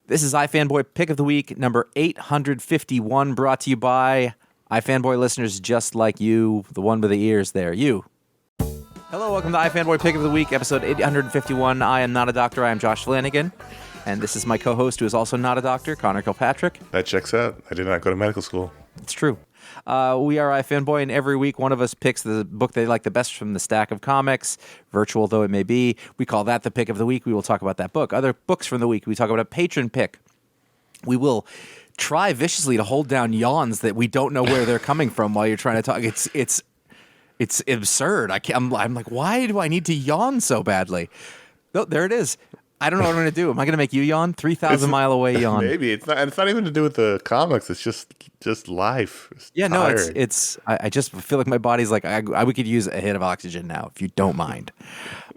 This is iFanboy Pick of the Week, number 851, brought to you by iFanboy listeners just like you, the one with the ears there, you. Hello, welcome to iFanboy Pick of the Week, episode 851. I am not a doctor, I am Josh Flanagan, and this is my co-host, who is also not a doctor, Connor Kilpatrick. That checks out. I did not go to medical school. It's true. We are iFanboy, and every week one of us picks the book they like the best from the stack of comics, virtual though it may be. We call that the Pick of the Week. We will talk about that book. Other books from the week, we talk about a Patron Pick. We will try viciously to hold down yawns that we don't know where they're coming from while you're trying to talk. It's absurd. I'm like, why do I need to yawn so badly? Oh, there it is. I don't know what I'm going to do. Am I going to make you yawn? 3,000 mile away yawn. Maybe it's not. It's not even to do with the comics. It's just life. I just feel like my body's like we could use a hit of oxygen now if you don't mind.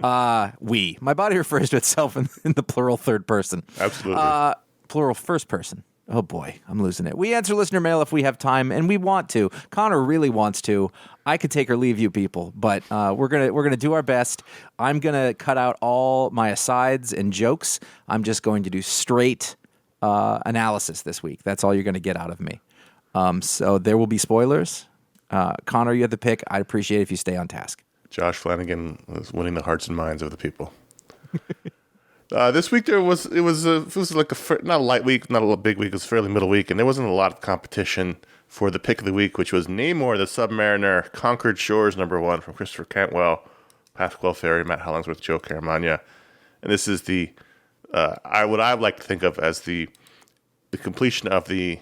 My body refers to itself in the plural third person. Absolutely. Plural first person. Oh boy, I'm losing it. We answer listener mail if we have time, and we want to. Connor really wants to. I could take or leave you people, but we're gonna do our best. I'm gonna cut out all my asides and jokes. I'm just going to do straight analysis this week. That's all you're gonna get out of me. So there will be spoilers. Connor, you have the pick. I'd appreciate it if you stay on task. Josh Flanagan was winning the hearts and minds of the people. This week it was like not a light week, not a big week. It was a fairly middle week, and there wasn't a lot of competition for the pick of the week, which was Namor the Submariner, Conquered Shores #1 from Christopher Cantwell, Pasquale Ferry, Matt Hollingsworth, Joe Caramagna, and this is the what I like to think of as the completion of the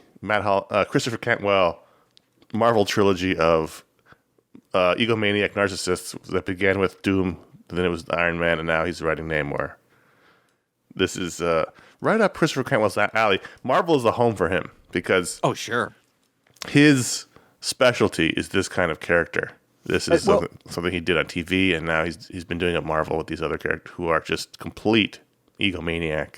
Christopher Cantwell Marvel trilogy of egomaniac narcissists that began with Doom, then it was Iron Man, and now he's writing Namor. This is right up Christopher Cantwell's alley. Marvel is the home for him because his specialty is this kind of character. This is something he did on TV, and now he's been doing at Marvel with these other characters who are just complete egomaniac.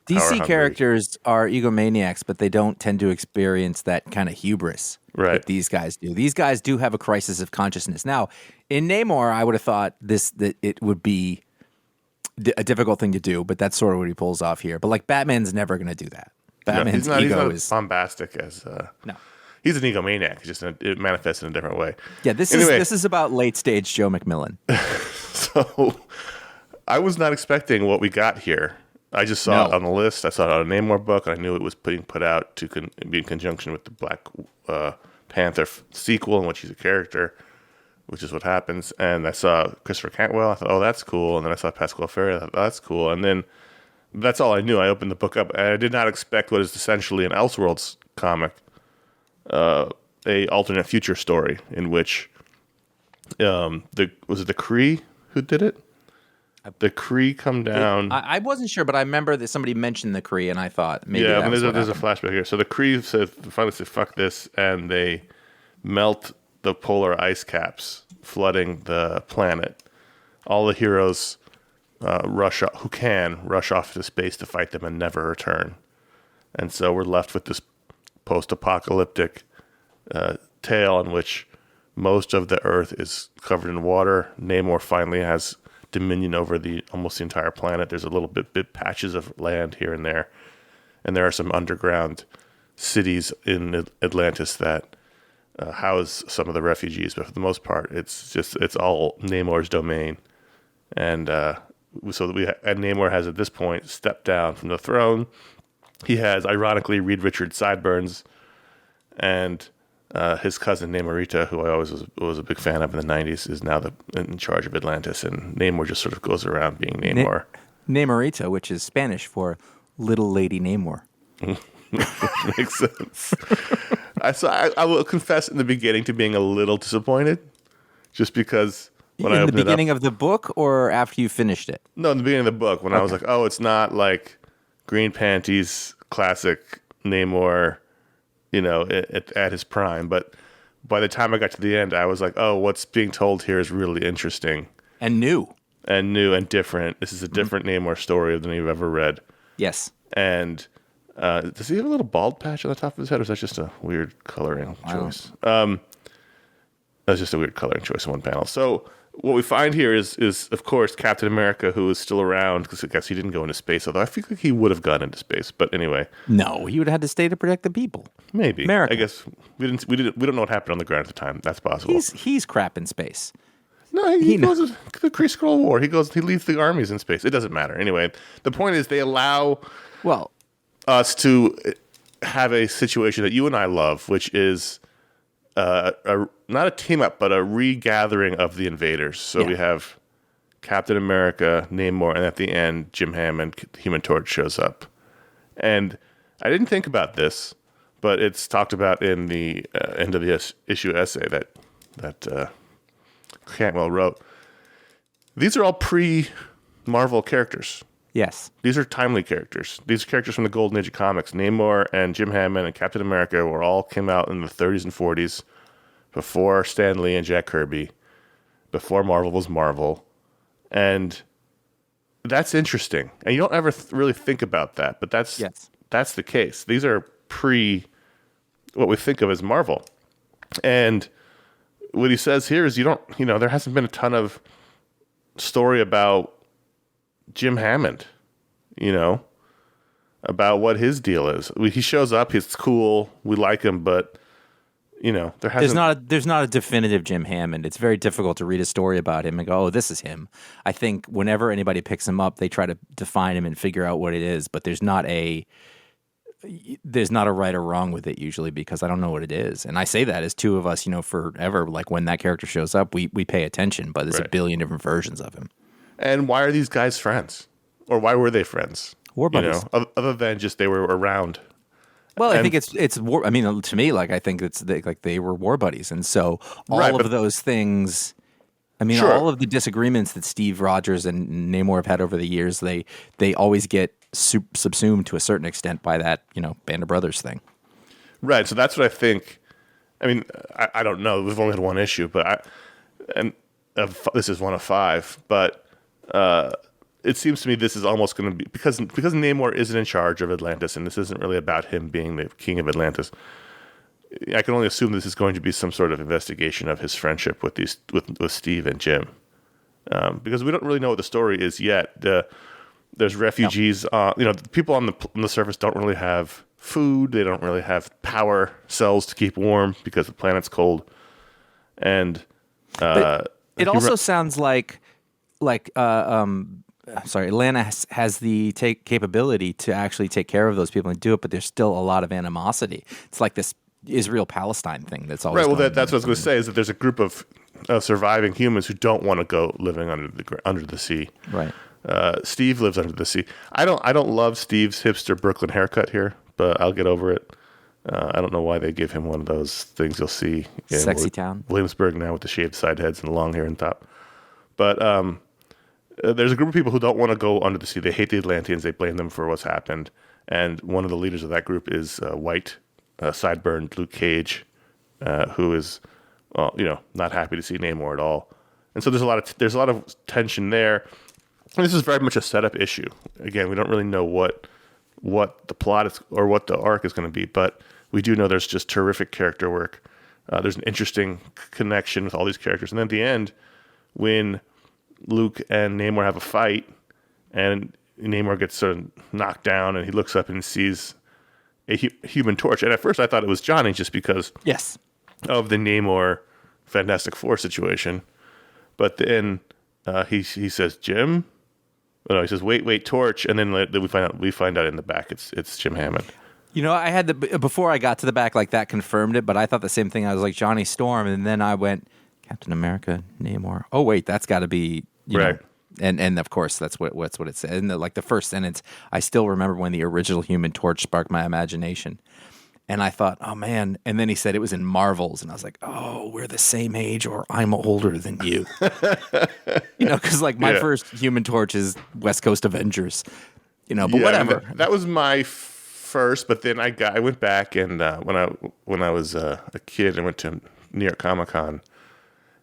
DC characters are egomaniacs, but they don't tend to experience that kind of hubris that these guys do. These guys do have a crisis of consciousness. Now, in Namor, I would have thought that it would be a difficult thing to do, but that's sort of what he pulls off here. But like Batman's never going to do that. Batman's ego is bombastic as no. He's an egomaniac. It manifests in a different way. Yeah, this is about late stage Joe McMillan. So I was not expecting what we got here. I just saw it on the list. I saw it on a Namor book, and I knew it was being put out to be in conjunction with the Black Panther sequel, in which he's a character, which is what happens. And I saw Christopher Cantwell. I thought, oh, that's cool. And then I saw Pasquale Ferry. I thought, oh, that's cool. And then that's all I knew. I opened the book up, and I did not expect what is essentially an Elseworlds comic, a alternate future story in which was it the Kree who did it? The Kree come down. I wasn't sure, but I remember that somebody mentioned the Kree, and I thought maybe there's a flashback here. So the Kree finally said, fuck this, and they melt the polar ice caps, flooding the planet. All the heroes who can rush off to space to fight them and never return. And so we're left with this post-apocalyptic tale in which most of the Earth is covered in water. Namor finally has dominion over almost the entire planet. There's a little bit patches of land here and there. And there are some underground cities in Atlantis that house some of the refugees, but for the most part, it's all Namor's domain. And Namor has at this point stepped down from the throne. He has, ironically, Reed Richards sideburns, and his cousin Namorita, who I always was a big fan of in the 90s, is now in charge of Atlantis, and Namor just sort of goes around being Namor. Namorita, which is Spanish for Little Lady Namor. Makes sense. I will confess in the beginning to being a little disappointed, just because when I opened in the beginning of the book or after you finished it? No, in the beginning of the book, when I was like, oh, it's not like Green Panties classic Namor, at his prime. But by the time I got to the end, I was like, oh, what's being told here is really interesting. And new and different. This is a different Namor story than you've ever read. Yes. And does he have a little bald patch on the top of his head, or is that just a weird coloring choice? That's just a weird coloring choice in one panel. So what we find here is of course Captain America, who is still around because I guess he didn't go into space. Although I feel like he would have gone into space. But anyway, No, he would have had to stay to protect the people. maybe America. I guess we don't know what happened on the ground at the time. That's possible. He's crap in space. No, he goes to the Kree Skrull War. He leads the armies in space. It doesn't matter. Anyway, the point is they allow us to have a situation that you and I love, which is not a team up, but a regathering of the invaders. So we have Captain America, Namor, and at the end, Jim Hammond, Human Torch shows up. And I didn't think about this, but it's talked about in the end of the issue essay that Cantwell wrote. These are all pre-Marvel characters. Yes. These are timely characters. These are characters from the Golden Age of comics. Namor and Jim Hammond and Captain America came out in the 30s and 40s, before Stan Lee and Jack Kirby, before Marvel was Marvel. And that's interesting. And you don't ever really think about that, but that's the case. These are what we think of as Marvel. And what he says here is there hasn't been a ton of story about Jim Hammond, about what his deal is. He shows up, he's cool, we like him, but there's not a definitive Jim Hammond. It's very difficult to read a story about him and go, oh, this is him. I think whenever anybody picks him up, they try to define him and figure out what it is, but there's not a right or wrong with it usually, because I don't know what it is. And I say that as two of us, forever, like when that character shows up, we pay attention, but there's a billion different versions of him. And why are these guys friends? Or why were they friends? War buddies. Other than just they were around. Well, I think it's war. I mean, to me, I think they were war buddies. And so all of those things, all of the disagreements that Steve Rogers and Namor have had over the years, they always get subsumed to a certain extent by that, Band of Brothers thing. Right. So that's what I think. I mean, I don't know. We've only had one issue, but this is one of 5. But it seems to me this is almost going to be because Namor isn't in charge of Atlantis, and this isn't really about him being the king of Atlantis. I can only assume this is going to be some sort of investigation of his friendship with Steve and Jim, because we don't really know what the story is yet. There's refugees. People on the surface don't really have food. They don't really have power cells to keep warm because the planet's cold. And it also sounds like Atlanta has the capability to actually take care of those people and do it, but there's still a lot of animosity. It's like this Israel-Palestine thing that's always right. Well, that's what I was going to say, is that there's a group of surviving humans who don't want to go living under the sea. Right. Steve lives under the sea. I don't love Steve's hipster Brooklyn haircut here, but I'll get over it. I don't know why they give him one of those things you'll see in Sexy Town, Williamsburg now, with the shaved side heads and the long hair on top. But there's a group of people who don't want to go under the sea. They hate the Atlanteans. They blame them for what's happened. And one of the leaders of that group is white, sideburns Luke Cage, who is, not happy to see Namor at all. And so there's a lot of tension there. And this is very much a setup issue. Again, we don't really know what the plot is or what the arc is going to be, but we do know there's just terrific character work. There's an interesting connection with all these characters. And then at the end, when Luke and Namor have a fight, and Namor gets sort of knocked down, and he looks up and sees a Human Torch. And at first I thought it was Johnny, just because of the Namor Fantastic Four situation. But then he says, Jim? Oh, no, he says, wait, Torch. And then we find out in the back it's Jim Hammond. I had before I got to the back, like, that confirmed it, but I thought the same thing. I was like, Johnny Storm, and then I went, Captain America, Namor. Oh, wait, that's got to be, right. And of course, that's what it said. And the first sentence, I still remember when the original Human Torch sparked my imagination. And I thought, oh, man. And then he said it was in Marvels. And I was like, oh, we're the same age, or I'm older than you. Because my first Human Torch is West Coast Avengers. But whatever. I mean, that was my first, but then I went back, and when I was a kid, I went to New York Comic Con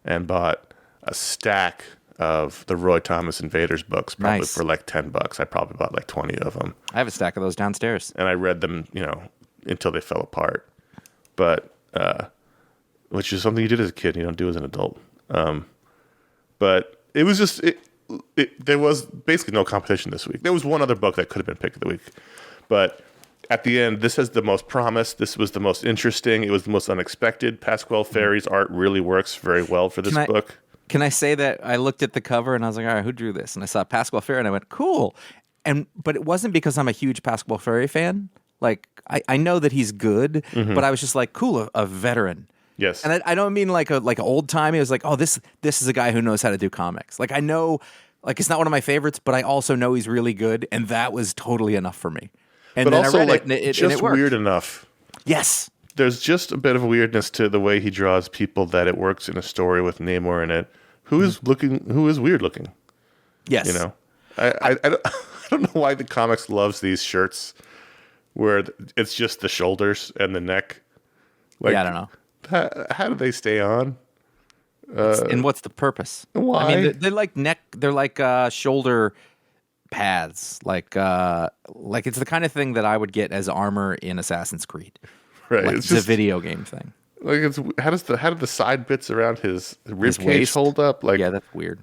and bought a stack of the Roy Thomas Invaders books, probably for like $10. I probably bought like 20 of them. I have a stack of those downstairs. And I read them, until they fell apart. But which is something you did as a kid, you don't do as an adult. But But it was just there was basically no competition this week. There was one other book that could have been pick of the week, but at the end, this has the most promise. This was the most interesting. It was the most unexpected. Pasquale Ferry's art really works very well for this book. Can I say that I looked at the cover and I was like, all right, who drew this? And I saw Pasquale Ferry and I went, cool. But it wasn't because I'm a huge Pasquale Ferry fan. Like, I know that he's good, but I was just like, cool, a veteran. Yes. And I don't mean like old timey. It was like, oh, this is a guy who knows how to do comics. Like, I know, like, it's not one of my favorites, but I also know he's really good, and that was totally enough for me. And but then also, I read like, it just and it worked. weird enough. Yes. There's just a bit of weirdness to the way he draws people that it works in a story with Namor in it. Who is weird looking. Yes. You know, I don't know why the comics loves these shirts where it's just the shoulders and the neck. Like, yeah, I don't know. How do they stay on? And what's the purpose? Why? I mean, they're like shoulder pads. Like it's the kind of thing that I would get as armor in Assassin's Creed. Right. Like, it's a video game thing. Like, how do the side bits around his rib cage waist hold up? Like, yeah, that's weird.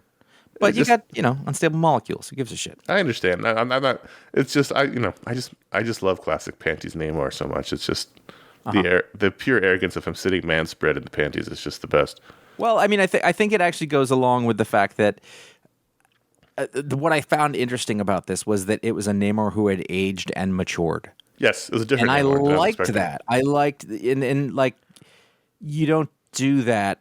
But you got unstable molecules. Who gives a shit? I understand. I'm not. It's just I just love classic panties Namor so much. It's just the pure arrogance of him sitting man spread in the panties is just the best. Well, I mean, I think it actually goes along with the fact that what I found interesting about this was that it was a Namor who had aged and matured. Yes, it was a different. And Namor I liked that. I liked and like, you don't do that.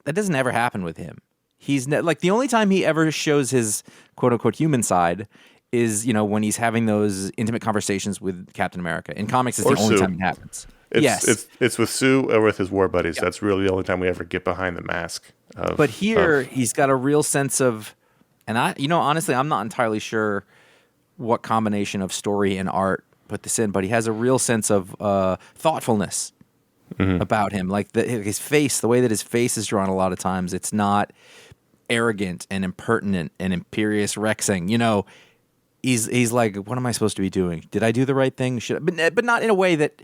That doesn't ever happen with him. He's like, the only time he ever shows his quote unquote human side is, when he's having those intimate conversations with Captain America. In comics, it's the only time it happens. It's with Sue or with his war buddies. Yep. That's really the only time we ever get behind the mask. But here, he's got a real sense of, and honestly, I'm not entirely sure what combination of story and art put this in, but he has a real sense of thoughtfulness about him. Like his face, the way that his face is drawn a lot of times, it's not arrogant and impertinent and imperious rexing. He's like, what am I supposed to be doing? Did I do the right thing? But not in a way that,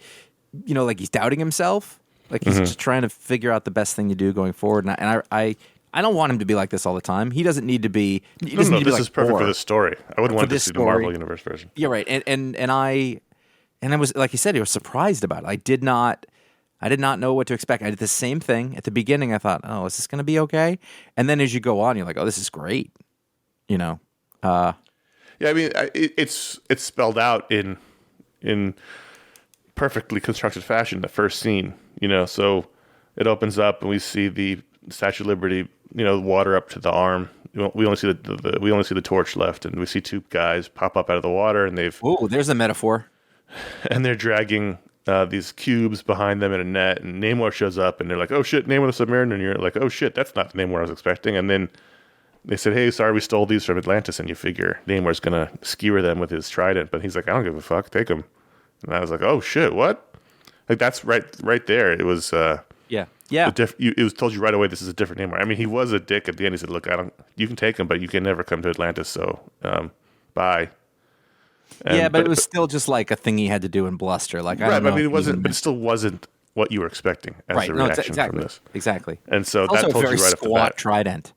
like he's doubting himself. Like he's just trying to figure out the best thing to do going forward. And I don't want him to be like this all the time. He doesn't need to be. This is perfect for this story. I wouldn't want this to be the Marvel Universe version. Yeah, right. And I was, like you said, he was surprised about it. I did not know what to expect. I did the same thing at the beginning. I thought, oh, is this going to be okay? And then as you go on, you're like, oh, this is great. Yeah, I mean, it's spelled out in perfectly constructed fashion. The first scene, so it opens up and we see the Statue of Liberty, water up to the arm. We only see the torch left, and we see two guys pop up out of the water, and there's a metaphor. And they're dragging these cubes behind them in a net, and Namor shows up, and they're like, "Oh shit, Namor the Submariner!" And you're like, "Oh shit, that's not the Namor I was expecting." And then they said, "Hey, sorry, we stole these from Atlantis," and you figure Namor's gonna skewer them with his trident, but he's like, "I don't give a fuck, take them." And I was like, "Oh shit, what?" Like that's right there. It was yeah. It was told you right away this is a different Namor. I mean, he was a dick at the end. He said, "Look, you can take him, but you can never come to Atlantis. So, bye." But it was still just like a thing he had to do in bluster. Like, I don't know. I mean, it wasn't. But it still wasn't what you were expecting as a reaction from this. Exactly. And so it's that also told a very you right off the squat bat. trident.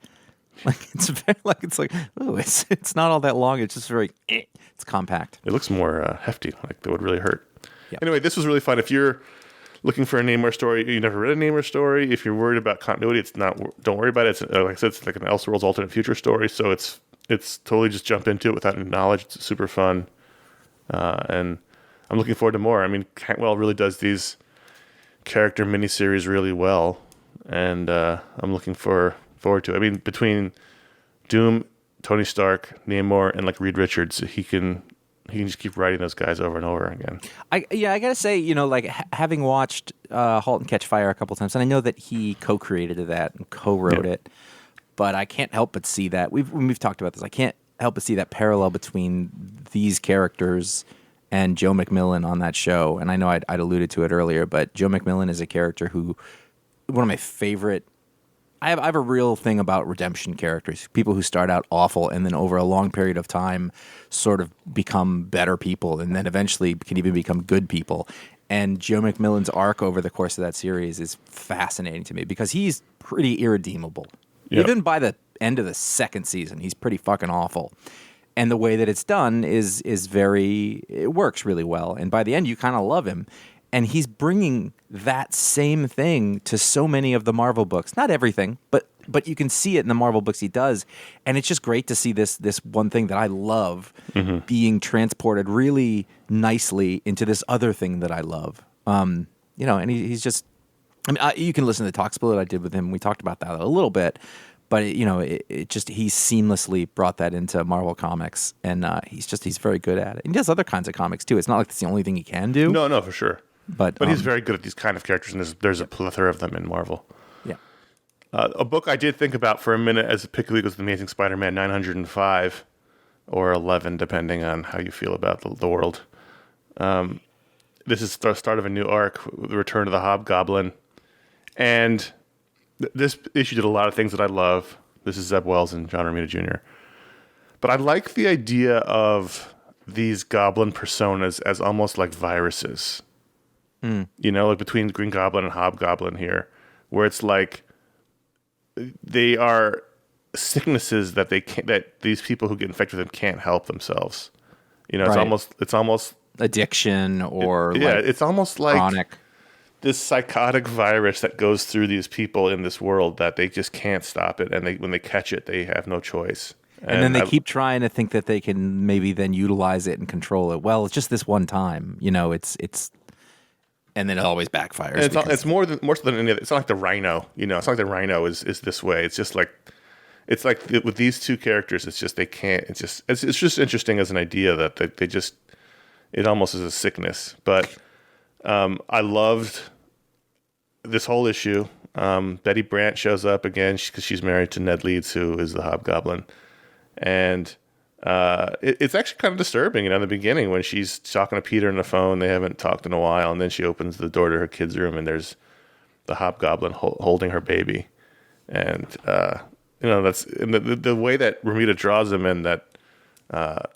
Like it's not all that long. It's just very. It's compact. It looks more hefty. Like that would really hurt. Yep. Anyway, this was really fun. If you're looking for a Namor story, you never read a Namor story. If you're worried about continuity, it's not. Don't worry about it. It's, like I said, it's like an Elseworlds alternate future story. So it's totally just jump into it without any knowledge. It's super fun, and I'm looking forward to more. I mean, Cantwell really does these character miniseries really well, and I'm looking forward to it. I mean, between Doom, Tony Stark, Namor, and like Reed Richards, he can just keep writing those guys over and over again. I gotta say, like having watched *Halt and Catch Fire* a couple times, and I know that he co-created that and co-wrote it, but I can't help but see that we've talked about this. I can't help but see that parallel between these characters and Joe McMillan on that show. And I know I'd alluded to it earlier, but Joe McMillan is a character who, one of my favorite. I have a real thing about redemption characters, people who start out awful and then over a long period of time sort of become better people and then eventually can even become good people. And Joe McMillan's arc over the course of that series is fascinating to me because he's pretty irredeemable. Yep. Even by the end of the second season. He's pretty fucking awful. And the way that it's done is it works really well. And by the end, you kind of love him. And he's bringing that same thing to so many of the Marvel books. Not everything, but you can see it in the Marvel books he does. And it's just great to see this one thing that I love being transported really nicely into this other thing that I love. And he's just, you can listen to the Talk Split I did with him. We talked about that a little bit. But, it just, he seamlessly brought that into Marvel Comics. And he's very good at it. And he does other kinds of comics, too. It's not like it's the only thing he can do. No, for sure. But he's very good at these kind of characters, and there's a plethora of them in Marvel. Yeah. A book I did think about for a minute as a pick of the week was The Amazing Spider-Man 905, or 11, depending on how you feel about the world. This is the start of a new arc, the return of the Hobgoblin. And this issue did a lot of things that I love. This is Zeb Wells and John Romita Jr. But I like the idea of these goblin personas as almost like viruses. Like between Green Goblin and Hobgoblin here, where it's like they are sicknesses that that these people who get infected with them can't help themselves. It's almost addiction or it's almost like chronic. This psychotic virus that goes through these people in this world that they just can't stop it, and when they catch it, they have no choice. And then they keep trying to think that they can maybe then utilize it and control it. Well, it's just this one time, it's. And then it always backfires. And it's more so than any other. It's not like the Rhino, It's not like the Rhino is this way. It's just like, with these two characters, it's just they can't. It's just interesting as an idea that they just, it almost is a sickness. But I loved this whole issue. Betty Brant shows up again because she's married to Ned Leeds, who is the Hobgoblin, and. It's actually kind of disturbing, in the beginning when she's talking to Peter on the phone. They haven't talked in a while, and then she opens the door to her kid's room, and there's the Hobgoblin holding her baby, and that's and the way that Romita draws him and that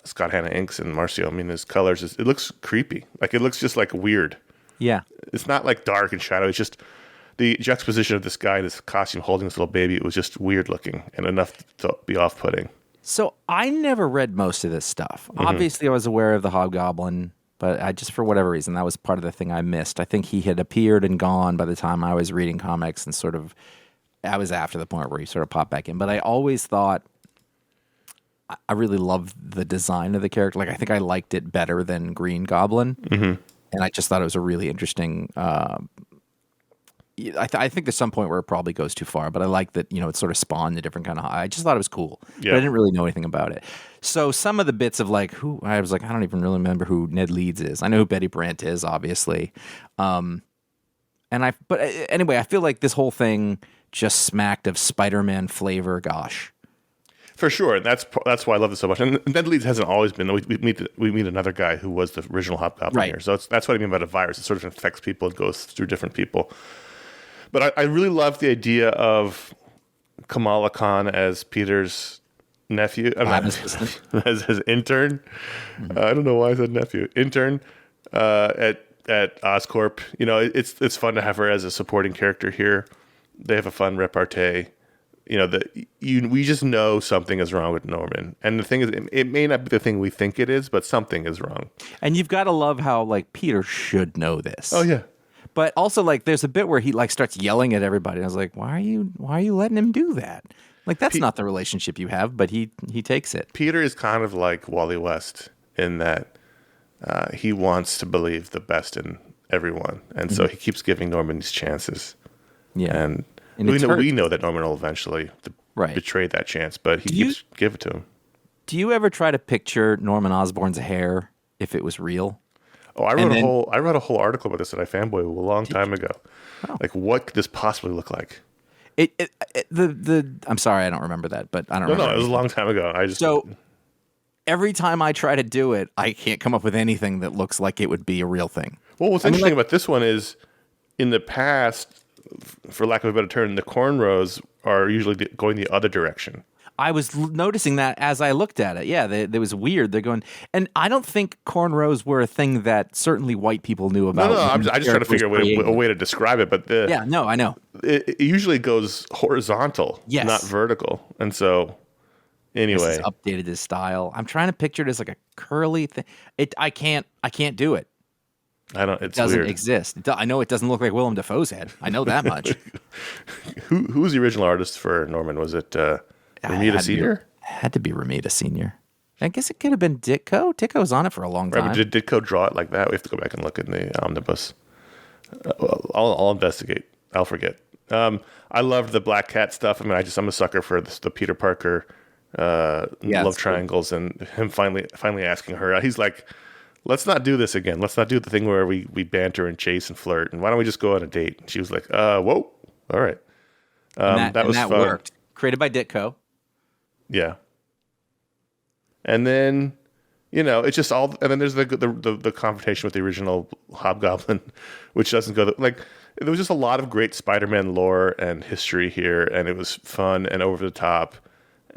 Scott Hanna inks and Marcio. His colors it looks creepy, like it looks just like weird. Yeah, it's not like dark and shadowy. It's just the juxtaposition of this guy in this costume holding this little baby. It was just weird looking and enough to be off-putting. So I never read most of this stuff. Obviously, I was aware of the Hobgoblin, but I just, for whatever reason, that was part of the thing I missed. I think he had appeared and gone by the time I was reading comics, and I was after the point where he sort of popped back in. But I always thought I really loved the design of the character. Like, I think I liked it better than Green Goblin, and I just thought it was a really interesting. I think there's some point where it probably goes too far, but I like that, it sort of spawned a different kind of. I just thought it was cool, but I didn't really know anything about it. So some of the bits of I don't even really remember who Ned Leeds is. I know who Betty Brant is, obviously. But anyway, I feel like this whole thing just smacked of Spider-Man flavor. Gosh. For sure, that's why I love this so much. And Ned Leeds hasn't always been. We meet another guy who was the original Hobgoblin here. So that's what I mean by a virus. It sort of infects people and goes through different people. But I really love the idea of Kamala Khan as Peter's nephew. As his intern. I don't know why I said nephew. Intern at Oscorp. It's fun to have her as a supporting character here. They have a fun repartee. We just know something is wrong with Norman. And the thing is, it may not be the thing we think it is, but something is wrong. And you've got to love how, Peter should know this. Oh, yeah. But also, there's a bit where he starts yelling at everybody. And I was like, why are you letting him do that? That's not the relationship you have, but he takes it. Peter is kind of like Wally West in that he wants to believe the best in everyone. And so he keeps giving Norman these chances. Yeah. And we know that Norman will eventually betray that chance, but he keeps giving it to him. Do you ever try to picture Norman Osborn's hair if it was real? Oh, I wrote a whole article about this at iFanboy a long time ago. Oh. What could this possibly look like? I'm sorry, I don't remember that, but I don't remember. No, it was a long time ago. So every time I try to do it, I can't come up with anything that looks like it would be a real thing. Well, what's interesting about this one is, in the past, for lack of a better term, the cornrows are usually going the other direction. I was noticing that as I looked at it. Yeah, it was weird. They're going, and I don't think cornrows were a thing that certainly white people knew about. No, I just trying to figure out a way to describe it. But I know it usually goes horizontal, Yes. not vertical. And so, anyway, This has updated his style. I'm trying to picture it as like a curly thing. I can't do it. It's Doesn't weird. exist. I know it doesn't look like Willem Dafoe's head. I know that much. Who was the original artist for Norman? Was it Ramita Senior? Had to be Ramita Senior. I guess it could have been Ditko. Ditko was on it for a long time. Right, but did Ditko draw it like that? We have to go back and look in the omnibus. I'll investigate. I'll forget. I loved the Black Cat stuff. I mean, I'm a sucker for the Peter Parker love triangles, and him finally asking her. He's like, let's not do this again. Let's not do the thing where we banter and chase and flirt. And why don't we just go on a date? And she was like, whoa, all right. That was fun. Worked. Created by Ditko. Yeah. And then, it's just all. And then there's the confrontation with the original Hobgoblin, which doesn't go there was just a lot of great Spider-Man lore and history here, and it was fun and over the top.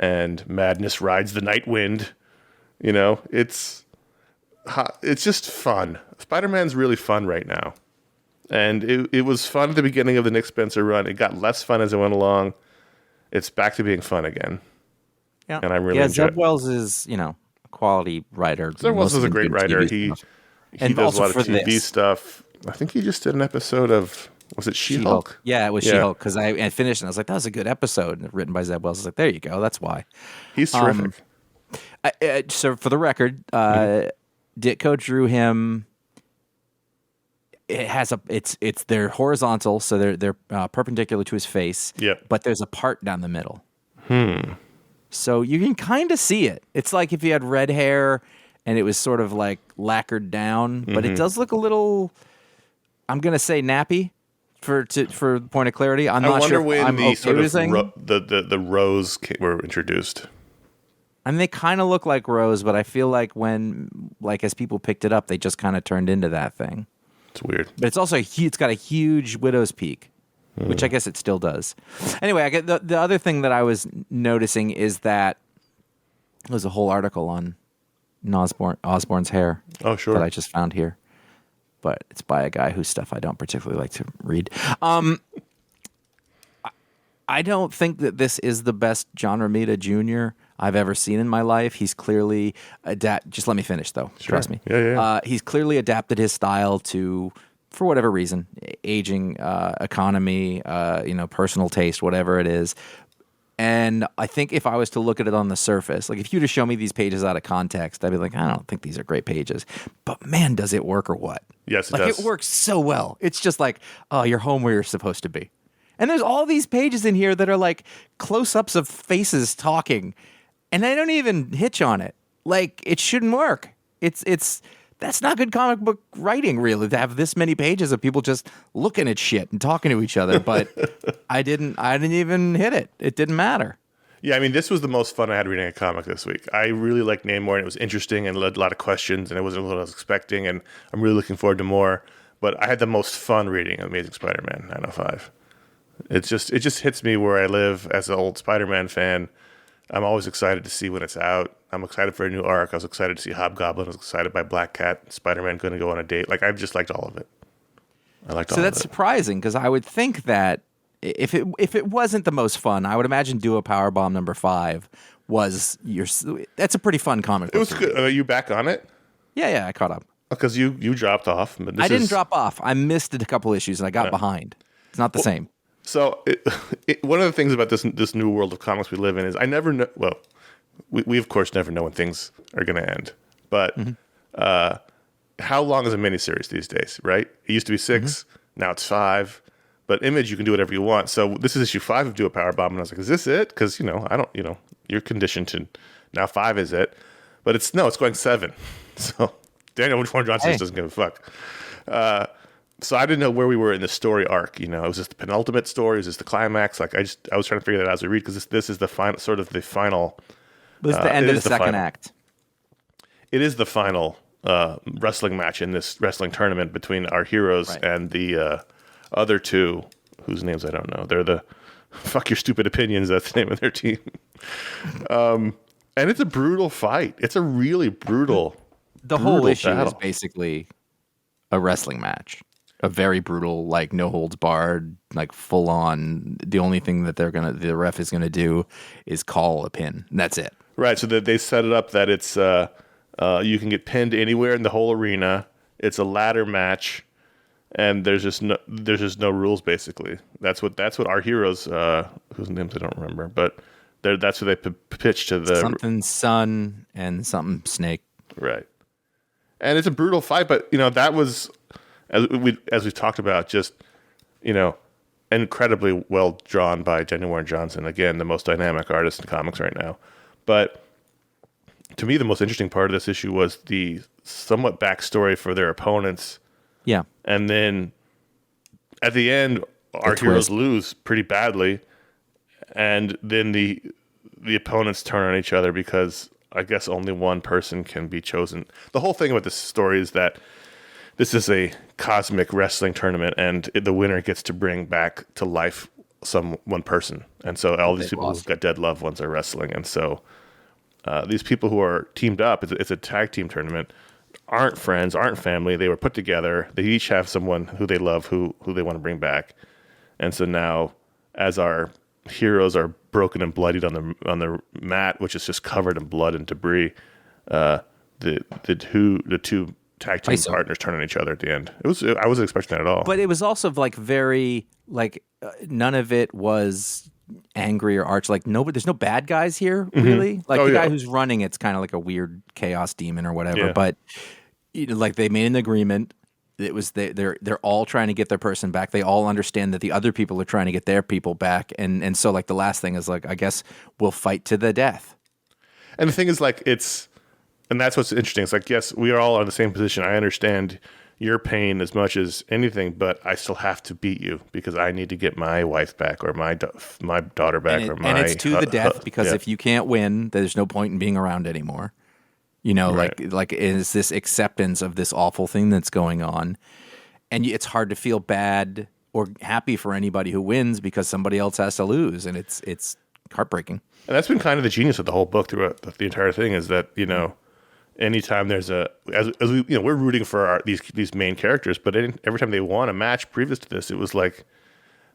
And madness rides the night wind. It's just fun. Spider-Man's really fun right now. And it was fun at the beginning of the Nick Spencer run. It got less fun as it went along. It's back to being fun again. Yeah. And I'm really enjoying it. Zeb Wells is, a quality writer. Zeb Wells is a great writer. He does a lot of TV stuff. I think he just did an episode of, was it She-Hulk? Yeah, it was She-Hulk, because I finished and I was like, that was a good episode written by Zeb Wells. I was like, there you go. That's why. He's terrific. So for the record, Ditko drew him. It has they're horizontal, so they're perpendicular to his face. Yep. But there's a part down the middle. So you can kind of see it. It's like if you had red hair and it was sort of like lacquered down, but it does look a little. I'm gonna say nappy for point of clarity. I'm not sure. I wonder when the sort of the rows were introduced. I mean, they kind of look like rose, but I feel like as people picked it up, they just kind of turned into that thing. It's weird. But it's also it's got a huge widow's peak, which I guess it still does. Anyway, I get the other thing that I was noticing is that there was a whole article on Osborn's hair. Oh, sure. That I just found here. But it's by a guy whose stuff I don't particularly like to read. I don't think that this is the best John Romita Jr. I've ever seen in my life. He's clearly just let me finish, though. Sure. Trust me. Yeah. He's clearly adapted his style to, for whatever reason, aging, economy, personal taste, whatever it is. And I think if I was to look at it on the surface, like if you were to show me these pages out of context, I'd be like, I don't think these are great pages. But man, does it work or what? Yes, it does. It works so well. It's just like, oh, you're home where you're supposed to be. And there's all these pages in here that are like close-ups of faces talking, and I don't even hitch on it. Like, it shouldn't work. That's not good comic book writing, really, to have this many pages of people just looking at shit and talking to each other. But I didn't even hit it. It didn't matter. Yeah, I mean, this was the most fun I had reading a comic this week. I really liked Namor, and it was interesting and led a lot of questions, and it wasn't what I was expecting, and I'm really looking forward to more. But I had the most fun reading Amazing Spider-Man 905. It just hits me where I live as an old Spider-Man fan. I'm always excited to see when it's out. I'm excited for a new arc. I was excited to see Hobgoblin. I was excited by Black Cat. Spider-Man going to go on a date. Like, I just liked all of it. So that's surprising, because I would think that if it wasn't the most fun, I would imagine Duo Powerbomb number 5 was that's a pretty fun comic book. It was good. Are you back on it? Yeah, I caught up. Because you dropped off. But I didn't drop off. I missed a couple issues and I got behind. It's not the same. So one of the things about this new world of comics we live in is I never know. Well, we of course never know when things are going to end. But how long is a miniseries these days? Right? It used to be 6. Now it's 5. But Image, you can do whatever you want. So this is issue 5 of Do a Powerbomb, and I was like, is this it? Because I don't. You're conditioned to now 5 is it. But it's going 7. So Daniel Warren Johnson just doesn't give a fuck. So I didn't know where we were in the story arc. Was this the penultimate story? Is this the climax? Like I was trying to figure that out as we read, because this is the final, sort of the final. This is the end of the second act. It is the final wrestling match in this wrestling tournament between our heroes and the other two, whose names I don't know. They're the Fuck Your Stupid Opinions. That's the name of their team. And it's a brutal fight. It's a really brutal. The whole issue battle. is basically a wrestling match. a very brutal, like no holds barred, like full on. The only thing that the ref is gonna do is call a pin. And that's it. Right. So that they set it up that it's you can get pinned anywhere in the whole arena. It's a ladder match, and there's just no rules basically. That's what our heroes, whose names I don't remember, but that's what they pitched to the something Sun and something Snake. Right. And it's a brutal fight, but that was as we talked about, just incredibly well drawn by Jenny Warren Johnson. Again, the most dynamic artist in comics right now. But to me, the most interesting part of this issue was the somewhat backstory for their opponents. Yeah. And then at the end, our heroes lose pretty badly. And then the opponents turn on each other because I guess only one person can be chosen. The whole thing about this story is that this is a cosmic wrestling tournament, and the winner gets to bring back to life one person. And so all these people who've got dead loved ones are wrestling. And so these people who are teamed up, it's a tag team tournament, aren't friends, aren't family. They were put together. They each have someone who they love, who they want to bring back. And so now, as our heroes are broken and bloodied on the mat, which is just covered in blood and debris, the two tag team partners turn on each other at the end. I wasn't expecting that at all. But it was also like very none of it was angry or arch. Like there's no bad guys here really. Like the guy who's running, it's kind of like a weird chaos demon or whatever. Yeah. But like they made an agreement. It was they're all trying to get their person back. They all understand that the other people are trying to get their people back, and so like the last thing is like, I guess we'll fight to the death. And the thing is, like, and that's what's interesting. It's like, yes, we are all in the same position. I understand your pain as much as anything, but I still have to beat you because I need to get my wife back or my daughter back and it's to the death because if you can't win, there's no point in being around anymore. Right. like is this acceptance of this awful thing that's going on, and it's hard to feel bad or happy for anybody who wins because somebody else has to lose, and it's heartbreaking. And that's been kind of the genius of the whole book throughout the entire thing is that anytime there's as we we're rooting for these main characters, but every time they won a match previous to this, it was like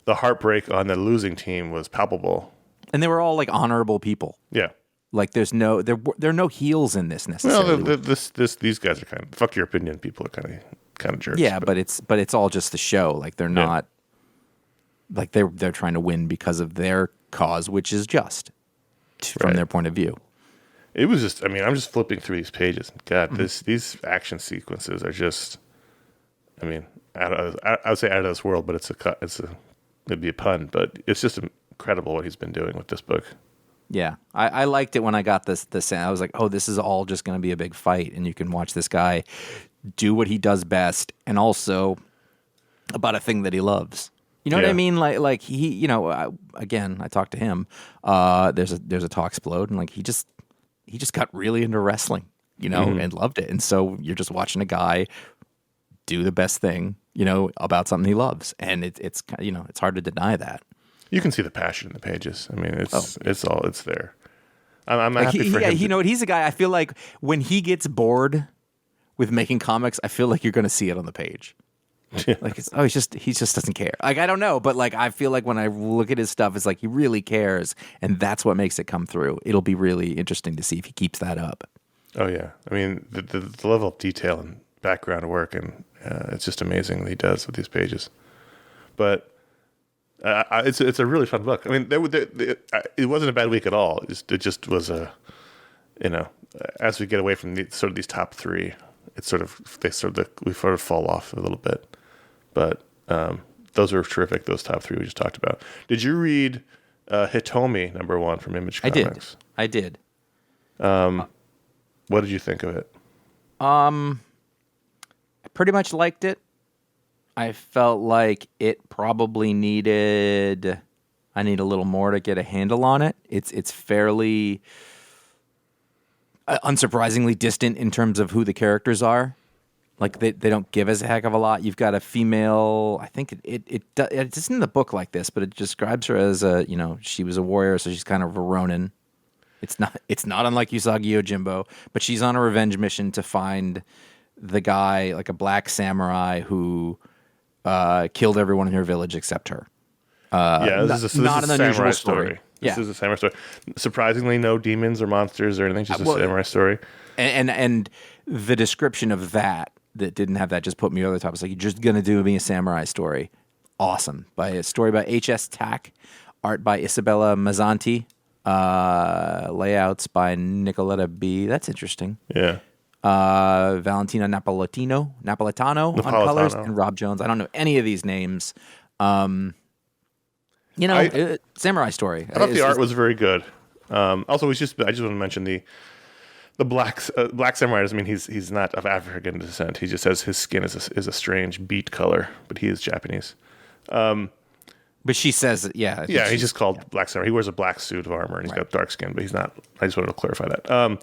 the heartbreak on the losing team was palpable, and they were all like honorable people. Yeah. Like there are no heels in this necessarily. No, these guys are kind of fuck your opinion. People are kind of jerks. Yeah, but it's all just the show. Like they're not like they're trying to win because of their cause, which is just from their point of view. It was just. I mean, I'm just flipping through these pages. God, these action sequences are just. I mean, I would say out of this world, but it'd be a pun, but it's just incredible what he's been doing with this book. Yeah, I liked it when I got this. I was like, oh, this is all just going to be a big fight, and you can watch this guy do what he does best, and also about a thing that he loves. You know what I mean? Like he, again, I talked to him. There's a talk explode, and like he just got really into wrestling, and loved it. And so you're just watching a guy do the best thing, about something he loves, and it's hard to deny that. You can see the passion in the pages. I mean, it's there. I'm happy for him. He's a guy. I feel like when he gets bored with making comics, I feel like you're going to see it on the page. Yeah. Like he just doesn't care. Like I don't know, but like I feel like when I look at his stuff, it's like he really cares, and that's what makes it come through. It'll be really interesting to see if he keeps that up. Oh yeah, I mean the level of detail and background work, and it's just amazing what he does with these pages. But. It's a really fun book. I mean, it wasn't a bad week at all. It just was as we get away from these top three, we sort of fall off a little bit. But those are terrific. Those top three we just talked about. Did you read Hitomi #1 from Image Comics? I did. What did you think of it? I pretty much liked it. I felt like it probably needed. I need a little more to get a handle on it. It's fairly unsurprisingly distant in terms of who the characters are. Like they don't give us a heck of a lot. You've got a female. I think it's in the book like this, but it describes her as she was a warrior, so she's kind of a Ronin. It's not unlike Usagi Yojimbo, but she's on a revenge mission to find the guy, like a black samurai who. killed everyone in her village except her. This is not a an unusual samurai story. This is a samurai story. Surprisingly, no demons or monsters or anything. Just a samurai story. And the description of that didn't have that just put me over the top. It's like, you're just gonna do me a samurai story. Awesome. By a story by H.S. Tack, art by Isabella Mazzanti, layouts by Nicoletta B. That's interesting. Yeah. Valentina Napolitano on colors, and Rob Jones. I don't know any of these names. Samurai story. I thought the art was very good. Also, I just want to mention the black samurai doesn't mean he's not of African descent. He just says his skin is a strange beet color, but he is Japanese. But she says, yeah. Yeah, he's just called Black Samurai. He wears a black suit of armor, and he's got dark skin, but he's not. I just wanted to clarify that.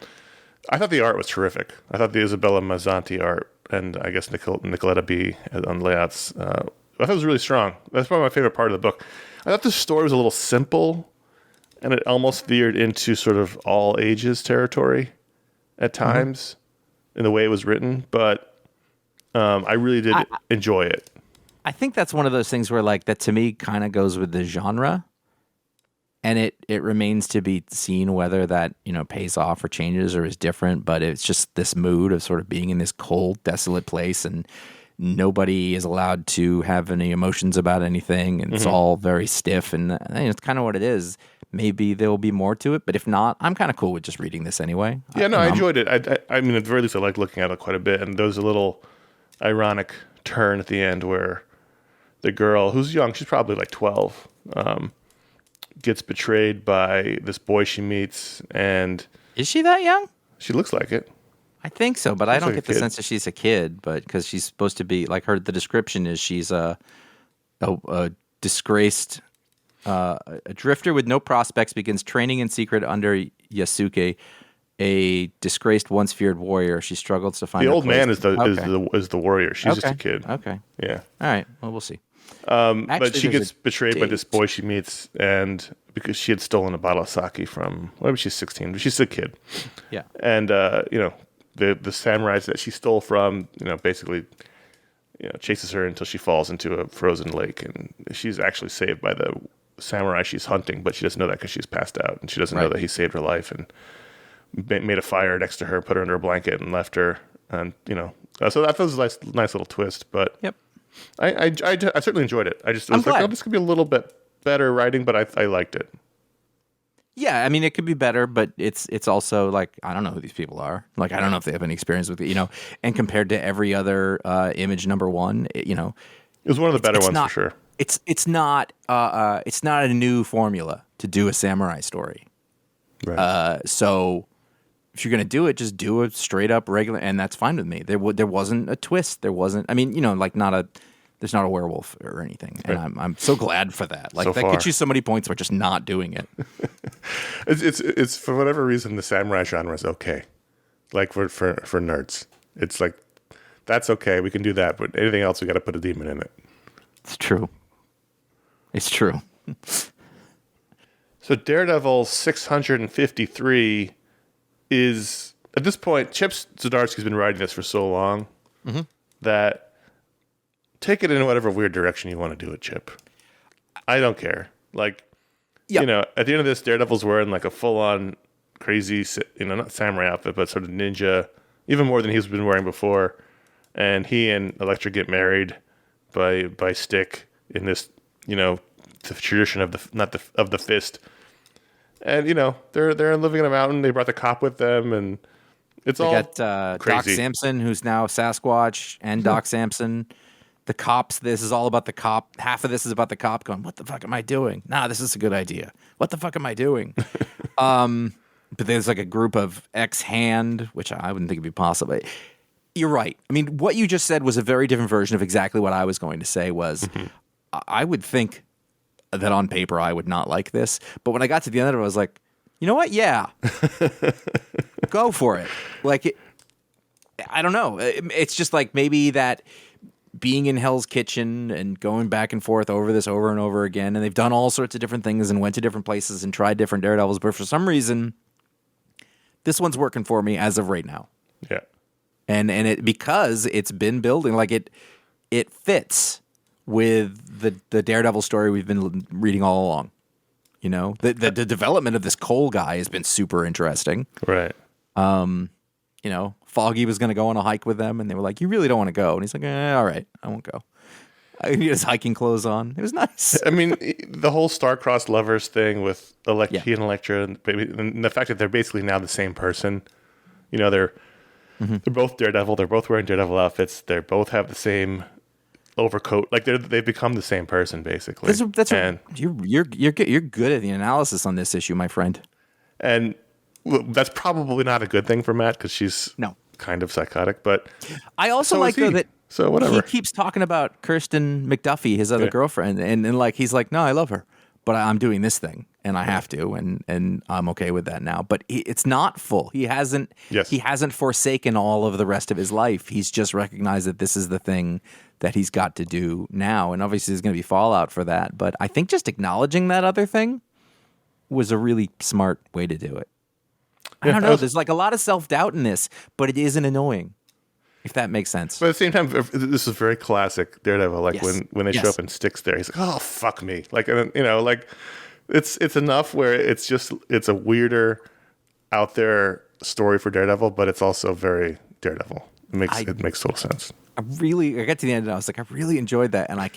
I thought the art was terrific. I thought the Isabella Mazzanti art, and I guess Nicoletta B. on layouts, I thought it was really strong. That's probably my favorite part of the book. I thought the story was a little simple, and it almost veered into sort of all ages territory at times in the way it was written, but I really did enjoy it. I think that's one of those things where, like, that to me kind of goes with the genre, and it remains to be seen whether that, pays off or changes or is different, but it's just this mood of sort of being in this cold, desolate place, and nobody is allowed to have any emotions about anything, and it's all very stiff, and it's kind of what it is. Maybe there will be more to it, but if not, I'm kind of cool with just reading this anyway. Yeah, I enjoyed it. I mean, at the very least, I liked looking at it quite a bit, and there was a little ironic turn at the end where the girl, who's young, she's probably like 12, gets betrayed by this boy she meets, and... Is she that young? She looks like it. I think so, but I don't get the sense that she's a kid, but because she's supposed to be, like, the description is she's a disgraced... a drifter with no prospects begins training in secret under Yasuke, a disgraced, once feared warrior. She struggles to find the old man is the warrior. She's just a kid. Okay. Yeah. All right. Well, we'll see. But she gets betrayed by this boy she meets, and because she had stolen a bottle of sake from, maybe she's 16, but she's a kid. Yeah. And the samurais that she stole from, basically, chases her until she falls into a frozen lake, and she's actually saved by the samurai she's hunting, but she doesn't know that because she's passed out, and she doesn't know that he saved her life and made a fire next to her, put her under a blanket, and left her. And so that was a nice little twist. But yep, I certainly enjoyed it. I just was like, this could be a little bit better writing, but I liked it. Yeah, I mean, it could be better, but it's also like, I don't know who these people are. Like, I don't know if they have any experience with it, And compared to every other image number one, it was one of the better ones for sure. It's not a new formula to do a samurai story. Right. So if you're gonna do it, just do a straight up regular, and that's fine with me. There wasn't a twist. There wasn't. I mean, there's not a werewolf or anything, and I'm so glad for that. Like, that gets you so many points for just not doing it. it's for whatever reason the samurai genre is okay. Like for nerds, it's like that's okay. We can do that, but anything else, we got to put a demon in it. It's true. It's true. So Daredevil 653 is, at this point, Chip Zdarsky's been writing this for so long that take it in whatever weird direction you want to do it, Chip. I don't care. Like, at the end of this, Daredevil's wearing like a full-on crazy, not samurai outfit, but sort of ninja, even more than he's been wearing before. And he and Elektra get married by stick in this, the tradition of the fist. And they're living in a mountain. They brought the cop with them, and they got crazy. Doc Samson, who's now Sasquatch, and Doc Samson. The cops. This is all about the cop. Half of this is about the cop going, "What the fuck am I doing? Nah, this is a good idea. What the fuck am I doing?" But there's like a group of ex-hand, which I wouldn't think would be possible. You're right. I mean, what you just said was a very different version of exactly what I was going to say. I would think that on paper I would not like this, but when I got to the end of it, I was like, you know what? Yeah, go for it. Like, I don't know. It's just like maybe that being in Hell's Kitchen and going back and forth over this over and over again, and they've done all sorts of different things and went to different places and tried different Daredevils, but for some reason, this one's working for me as of right now. Yeah. And it, because it's been building, like it fits with the Daredevil story we've been reading all along. You know, the development of this Cole guy has been super interesting. Right. You know, Foggy was going to go on a hike with them, and they were like, "You really don't want to go?" And he's like, "All right, I won't go." He had his hiking clothes on. It was nice. I mean, the whole star-crossed lovers thing with he and Elektra, and the fact that they're basically now the same person. You know, they're both Daredevil. They're both wearing Daredevil outfits. They both have the same overcoat. Like they've become the same person basically. You're good at the analysis on this issue, my friend. And that's probably not a good thing for Matt because she's kind of psychotic. But I also like though that whatever. He keeps talking about Kirsten McDuffie, his other girlfriend, and like he's like, no, I love her, but I'm doing this thing and I have to, and I'm okay with that now. But it's not full. He hasn't forsaken all of the rest of his life. He's just recognized that this is the thing that he's got to do now, and obviously there's going to be fallout for that. But I think just acknowledging that other thing was a really smart way to do it. I don't know. There's like a lot of self-doubt in this, but it isn't annoying, if that makes sense. But at the same time, this is very classic Daredevil. Like when they show up and Stick's there, he's like, "Oh, fuck me!" Like, you know, like it's enough where it's a weirder, out there story for Daredevil, but it's also very Daredevil. It makes total sense. I got to the end and I was like, I really enjoyed that, and I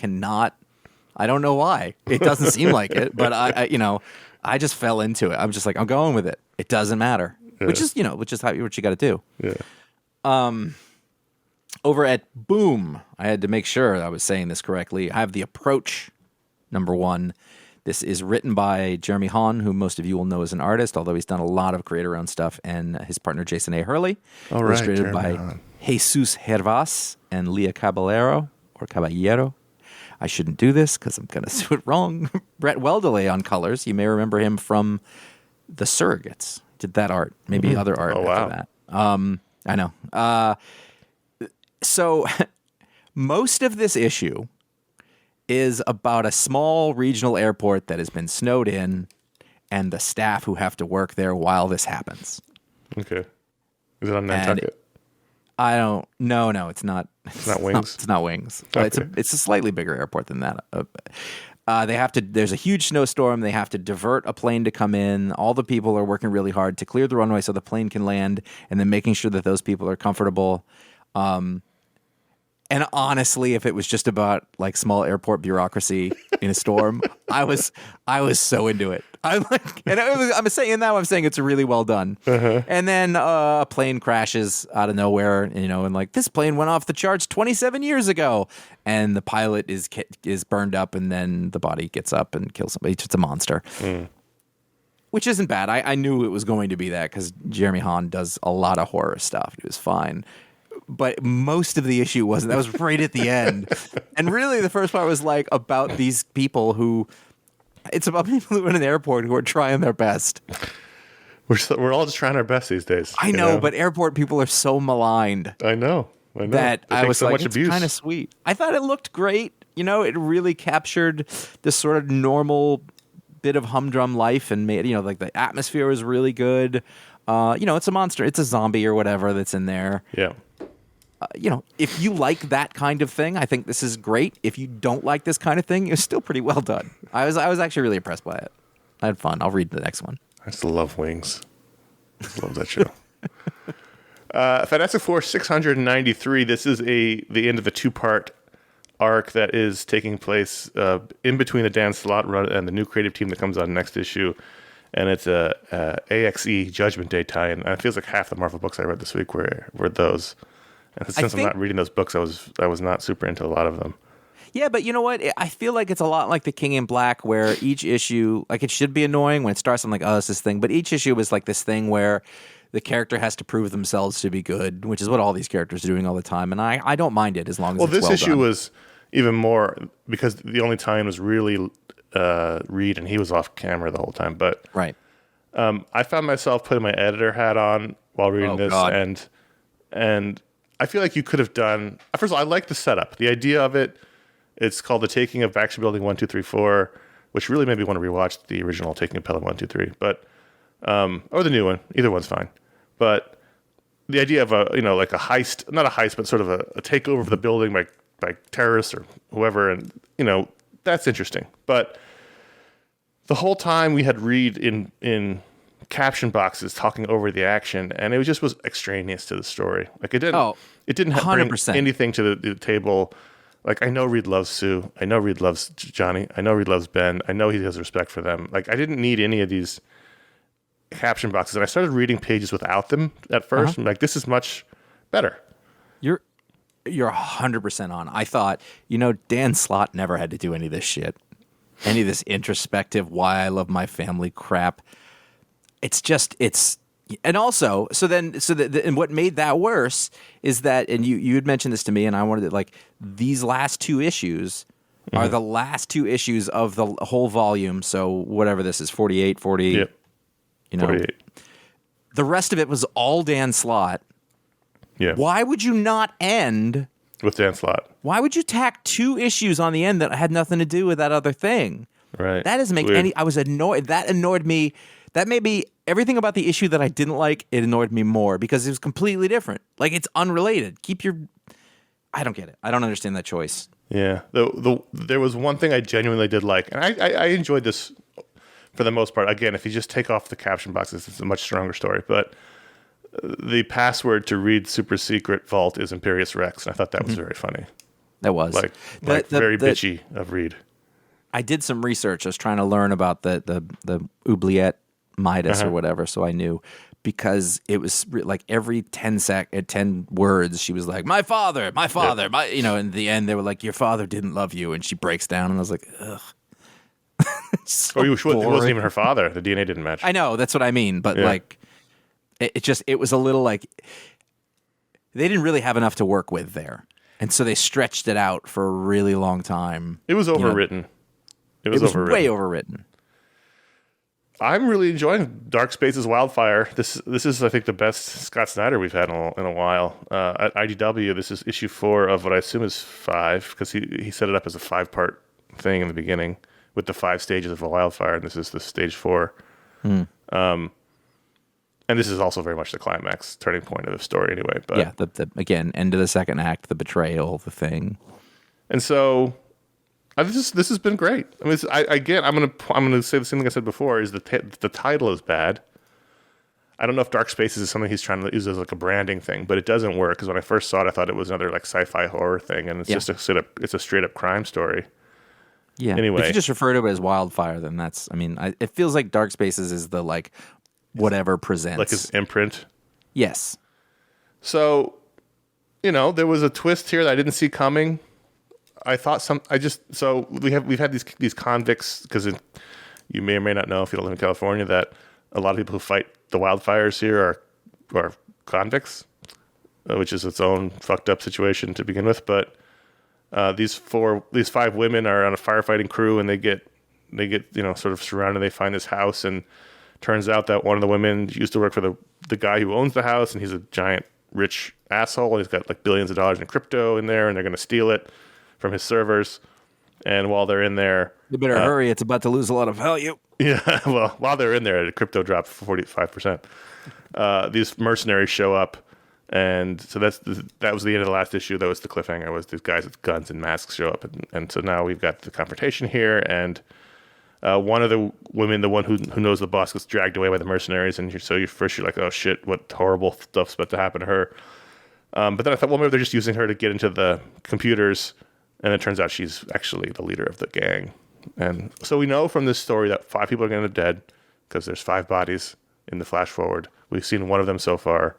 don't know why. It doesn't seem like it, but I just fell into it. I'm just like, I'm going with it. It doesn't matter, which is what you got to do. Yeah. Over at Boom, I had to make sure I was saying this correctly. I have The Approach, #1. This is written by Jeremy Hahn, who most of you will know as an artist, although he's done a lot of creator-owned stuff, and his partner Jason A. Hurley. All right, illustrated by Jesus Hervas and Leah Caballero. I shouldn't do this because I'm going to do it wrong. Brett Weldeley on colors. You may remember him from The Surrogates. Did that art. Maybe other art after that. I know. So most of this issue is about a small regional airport that has been snowed in and the staff who have to work there while this happens. Okay. Is it on Nantucket? I don't. No, it's not. It's not Wings. It's not Wings. Okay. It's a slightly bigger airport than that. They have to. There's a huge snowstorm. They have to divert a plane to come in. All the people are working really hard to clear the runway so the plane can land, and then making sure that those people are comfortable. And honestly, if it was just about like small airport bureaucracy in a storm, I was so into it. I'm saying it's really well done. And then a plane crashes out of nowhere, and like this plane went off the charts 27 years ago, and the pilot is burned up, and then the body gets up and kills somebody. It's a monster. Which isn't bad. I knew it was going to be that because Jeremy Hahn does a lot of horror stuff. It was fine. But most of the issue wasn't. That was right at the end. And really, the first part was like about these people who... It's about people who are in an airport who are trying their best. We're all just trying our best these days. I know, but airport people are so maligned. I know. That I was like, it's kind of sweet. I thought it looked great. It really captured this sort of normal bit of humdrum life and made, like the atmosphere was really good. It's a monster. It's a zombie or whatever that's in there. Yeah. If you like that kind of thing, I think this is great. If you don't like this kind of thing, it's still pretty well done. I was actually really impressed by it. I had fun. I'll read the next one. I just love Wings. I just love that show. Fantastic Four 693. This is the end of a 2-part arc that is taking place in between the Dan Slott run and the new creative team that comes on next issue. And it's a AXE Judgment Day tie-in. And it feels like half the Marvel books I read this week were those. And since I'm not reading those books, I was not super into a lot of them. Yeah, but you know what? I feel like it's a lot like the King in Black, where each issue, like it should be annoying when it starts. I'm like, oh, it's this thing. But each issue is like this thing where the character has to prove themselves to be good, which is what all these characters are doing all the time. And I don't mind it as long as it's well done. Well, this issue was even more because the only time was really Reed, and he was off camera the whole time. But right. I found myself putting my editor hat on while reading this, God. and I feel like you could have done. First of all, I like the setup, the idea of it. It's called The Taking of Action Building 1, 2, 3, 4, which really made me want to rewatch the original Taking of Pelham 1, 2, 3, but or the new one. Either one's fine. But the idea of like a heist, not a heist, but sort of a takeover of the building by by terrorists or whoever, and that's interesting. But the whole time we had Reed in caption boxes talking over the action, and it was extraneous to the story. Like it didn't bring 100%. anything to the table. Like, I know Reed loves Sue. I know Reed loves Johnny. I know Reed loves Ben. I know he has respect for them. Like, I didn't need any of these caption boxes. And I started reading pages without them at first. I'm like, this is much better. You're 100% on. I thought, Dan Slott never had to do any of this shit. Any of this introspective, why I love my family crap. And also, and what made that worse is that, and you had mentioned this to me, and I wanted to, these last two issues are the last two issues of the whole volume. So whatever this is, 48, 40, yep. 48. The rest of it was all Dan Slott. Yeah. Why would you not end with Dan Slott? Why would you tack two issues on the end that had nothing to do with that other thing? Right. That doesn't make any. I was annoyed. That annoyed me. That made me. Everything about the issue that I didn't like, it annoyed me more because it was completely different. Like, it's unrelated. I don't get it. I don't understand that choice. Yeah. There was one thing I genuinely did like, and I enjoyed this for the most part. Again, if you just take off the caption boxes, it's a much stronger story. But the password to Reed's super secret vault is Imperious Rex, and I thought that was very funny. That was. Very bitchy of Reed. I did some research. I was trying to learn about the oubliette Midas or whatever, so I knew, because it was like every 10 words she was like, my father, in the end they were like, your father didn't love you, and she breaks down, and I was like, ugh. It wasn't even her father. The DNA didn't match. I know, that's what I mean, but it was a little like they didn't really have enough to work with there, and so they stretched it out for a really long time. It was overwritten. It was way overwritten. I'm really enjoying Darkspaces Wildfire. This is, I think, the best Scott Snyder we've had in a while. At IDW, this is issue 4 of what I assume is 5, because he set it up as a 5-part thing in the beginning with the 5 stages of a wildfire, and this is the stage 4. And this is also very much the climax, turning point of the story anyway. But yeah, again, end of the second act, the betrayal, the thing. And so this has been great. I mean, I'm gonna say the same thing I said before. Is the title is bad. I don't know if Darkspaces is something he's trying to use as like a branding thing, but it doesn't work, because when I first saw it, I thought it was another like sci-fi horror thing, and it's just a straight up crime story. Yeah. Anyway, if you just refer to it as Wildfire, then that's. I mean, it feels like Darkspaces is the like whatever presents, like his imprint. Yes. So, there was a twist here that I didn't see coming. I thought we've had these convicts, because you may or may not know, if you don't live in California, that a lot of people who fight the wildfires here are convicts, which is its own fucked up situation to begin with. But these 5 women are on a firefighting crew, and they get sort of surrounded. They find this house, and turns out that one of the women used to work for the guy who owns the house, and he's a giant rich asshole, and he's got like billions of dollars in crypto in there, and they're going to steal it from his servers. And while they're in there, you better hurry, it's about to lose a lot of value. Yeah, well, while they're in there, the crypto dropped 45%. These mercenaries show up, and so that was the end of the last issue. That was the cliffhanger, was these guys with guns and masks show up, and so now we've got the confrontation here, and one of the women, the one who knows the boss, gets dragged away by the mercenaries, and you're like, oh shit, what horrible stuff's about to happen to her. But then I thought, well, maybe they're just using her to get into the computers. And it turns out she's actually the leader of the gang. And so we know from this story that 5 people are going to be dead, because there's 5 bodies in the flash forward. We've seen one of them so far.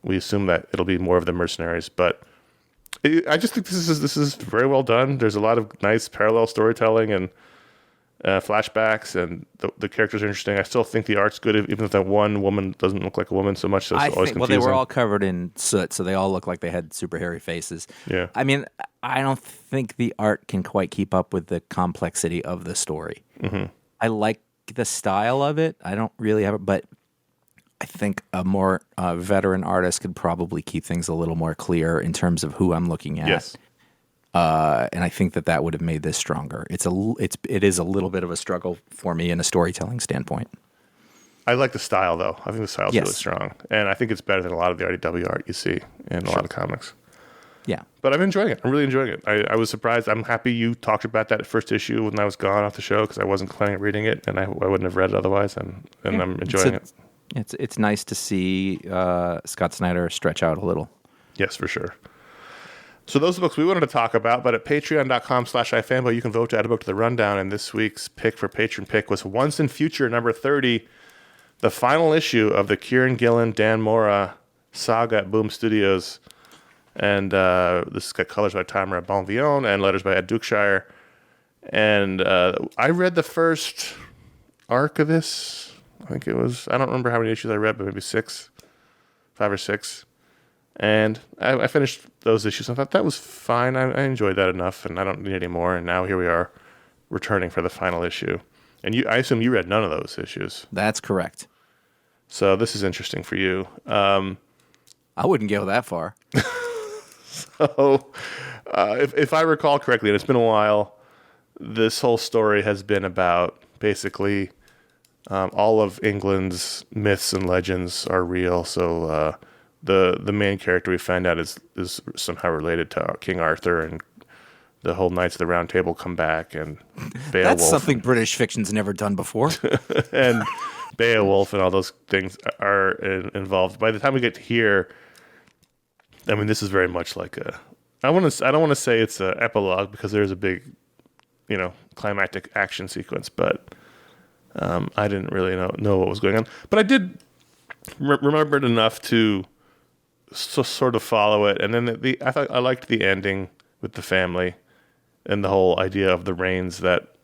We assume that it'll be more of the mercenaries. But I just think this is very well done. There's a lot of nice parallel storytelling and flashbacks, and the characters are interesting. I still think the art's good, even if that one woman doesn't look like a woman so much. So it's always confusing. Well, they were all covered in soot, so they all look like they had super hairy faces. Yeah. I mean, I don't think the art can quite keep up with the complexity of the story. Mm-hmm. I like the style of it. I don't really have it, but I think a more veteran artist could probably keep things a little more clear in terms of who I'm looking at. Yes. And I think that would have made this stronger. It is a little bit of a struggle for me in a storytelling standpoint. I like the style, though. I think the style's really strong, and I think it's better than a lot of the IDW art you see in a lot of comics. Yeah. But I'm enjoying it. I'm really enjoying it. I was surprised. I'm happy you talked about that first issue when I was gone off the show because I wasn't planning on reading it, and I wouldn't have read it otherwise. And I'm enjoying it. It's nice to see Scott Snyder stretch out a little. Yes, for sure. So those are the books we wanted to talk about, but at patreon.com/iFanboy, you can vote to add a book to the rundown, and this week's pick for Patron Pick was Once in Future, number 30, the final issue of the Kieran Gillen, Dan Mora saga at Boom Studios. And this has got colors by Tamara Bonvillain and letters by Ed Dukeshire. And I read the first arc of this. I think it was, I don't remember how many issues I read, but maybe 5 or 6. And I finished those issues. I thought that was fine. I enjoyed that enough, and I don't need any more. And now here we are, returning for the final issue. And I assume you read none of those issues. That's correct. So this is interesting for you. I wouldn't go that far. So, if I recall correctly, and it's been a while, this whole story has been about basically all of England's myths and legends are real. So the main character we find out is somehow related to King Arthur, and the whole Knights of the Round Table come back, and Beowulf. That's something British fiction's never done before. And Beowulf and all those things are involved. By the time we get to here, I mean, this is very much like I don't want to say it's an epilogue because there's a big, climactic action sequence, but I didn't really know what was going on. But I did remember it enough to sort of follow it. And then I thought I liked the ending with the family and the whole idea of the rains that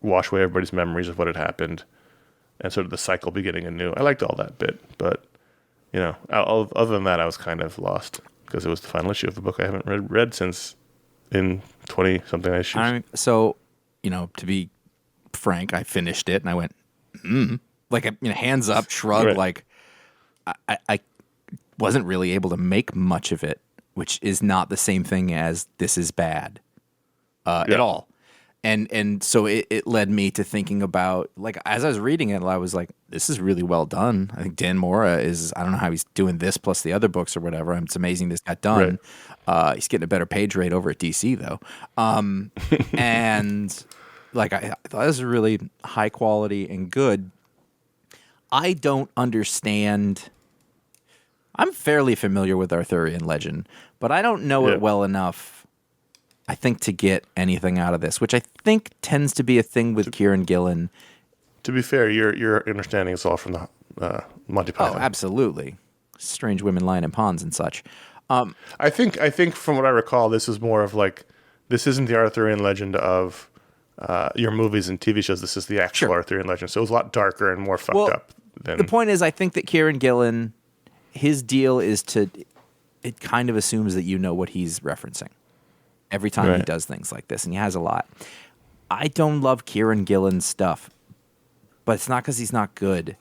wash away everybody's memories of what had happened and sort of the cycle beginning anew. I liked all that bit, but other than that, I was kind of lost because it was the final issue of the book I haven't read since in 20-something issues. So, to be frank, I finished it and I went, like, hands up, shrug, right. Like, I wasn't really able to make much of it, which is not the same thing as this is bad at all. And so it led me to thinking about, like, as I was reading it, I was like, this is really well done. I think Dan Mora I don't know how he's doing this plus the other books or whatever. It's amazing this got done. Right. He's getting a better page rate over at DC, though. And, like, I thought this was really high quality and good. I don't understand. I'm fairly familiar with Arthurian legend, but I don't know it well enough, I think, to get anything out of this, which I think tends to be a thing with Kieran Gillen. To be fair, your understanding is all from the Monty Python. Oh, absolutely. Strange women lying in ponds and such. I think from what I recall, this is more of like, this isn't the Arthurian legend of your movies and TV shows. This is the actual Arthurian legend. So it was a lot darker and more fucked up. The point is, I think that Kieran Gillen, his deal is it kind of assumes that you know what he's referencing every time he does things like this, and he has a lot. I don't love Kieran Gillen's stuff, but it's not because he's not good.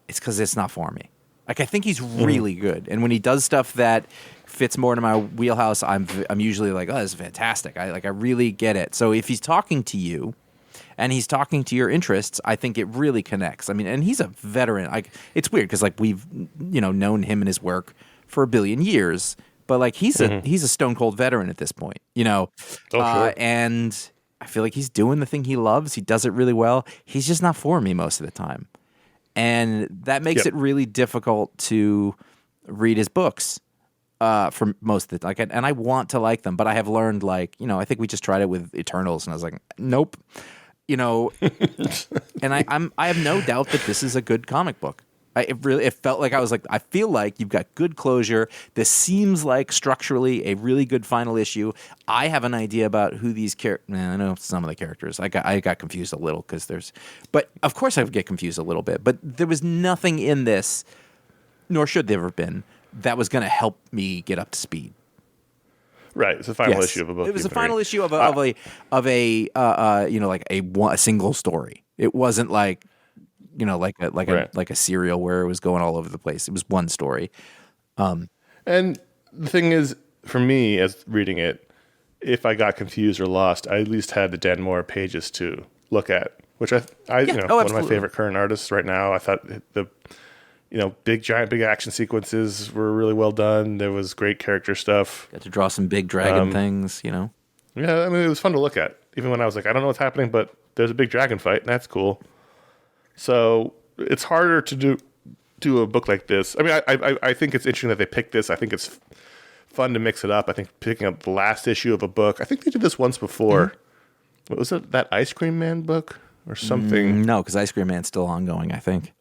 It's because it's not for me. Like, I think he's really good, and when he does stuff that fits more into my wheelhouse, I'm usually like, oh, this is fantastic. I really get it. So if he's talking to you, and he's talking to your interests, I think it really connects. I mean, and he's a veteran. It's weird because, like, we've known him and his work for a billion years. But, like, he's a stone cold veteran at this point, Sure. And I feel like he's doing the thing he loves. He does it really well. He's just not for me most of the time. And that makes it really difficult to read his books for most of the time. And I want to like them, but I have learned, like, I think we just tried it with Eternals, and I was like, nope. And I have no doubt that this is a good comic book. It felt like I was like, I feel like you've got good closure. This seems like structurally a really good final issue. I have an idea about who these characters. I know some of the characters. I got confused a little but of course I would get confused a little bit. But there was nothing in this, nor should there have been, that was going to help me get up to speed. Right, it's the final issue of a book. It was the final issue of a single story. It wasn't like, like a serial where it was going all over the place. It was one story. And the thing is, for me, as reading it, if I got confused or lost, I at least had the Dan Mora pages to look at, which one of my favorite current artists right now. I thought big action sequences were really well done. There was great character stuff. Got to draw some big dragon things, Yeah, I mean, it was fun to look at. Even when I was like, I don't know what's happening, but there's a big dragon fight, and that's cool. So it's harder to do a book like this. I mean, I think it's interesting that they picked this. I think it's fun to mix it up. I think picking up the last issue of a book. I think they did this once before. Mm-hmm. What was it? That Ice Cream Man book or something? No, because Ice Cream Man's still ongoing, I think.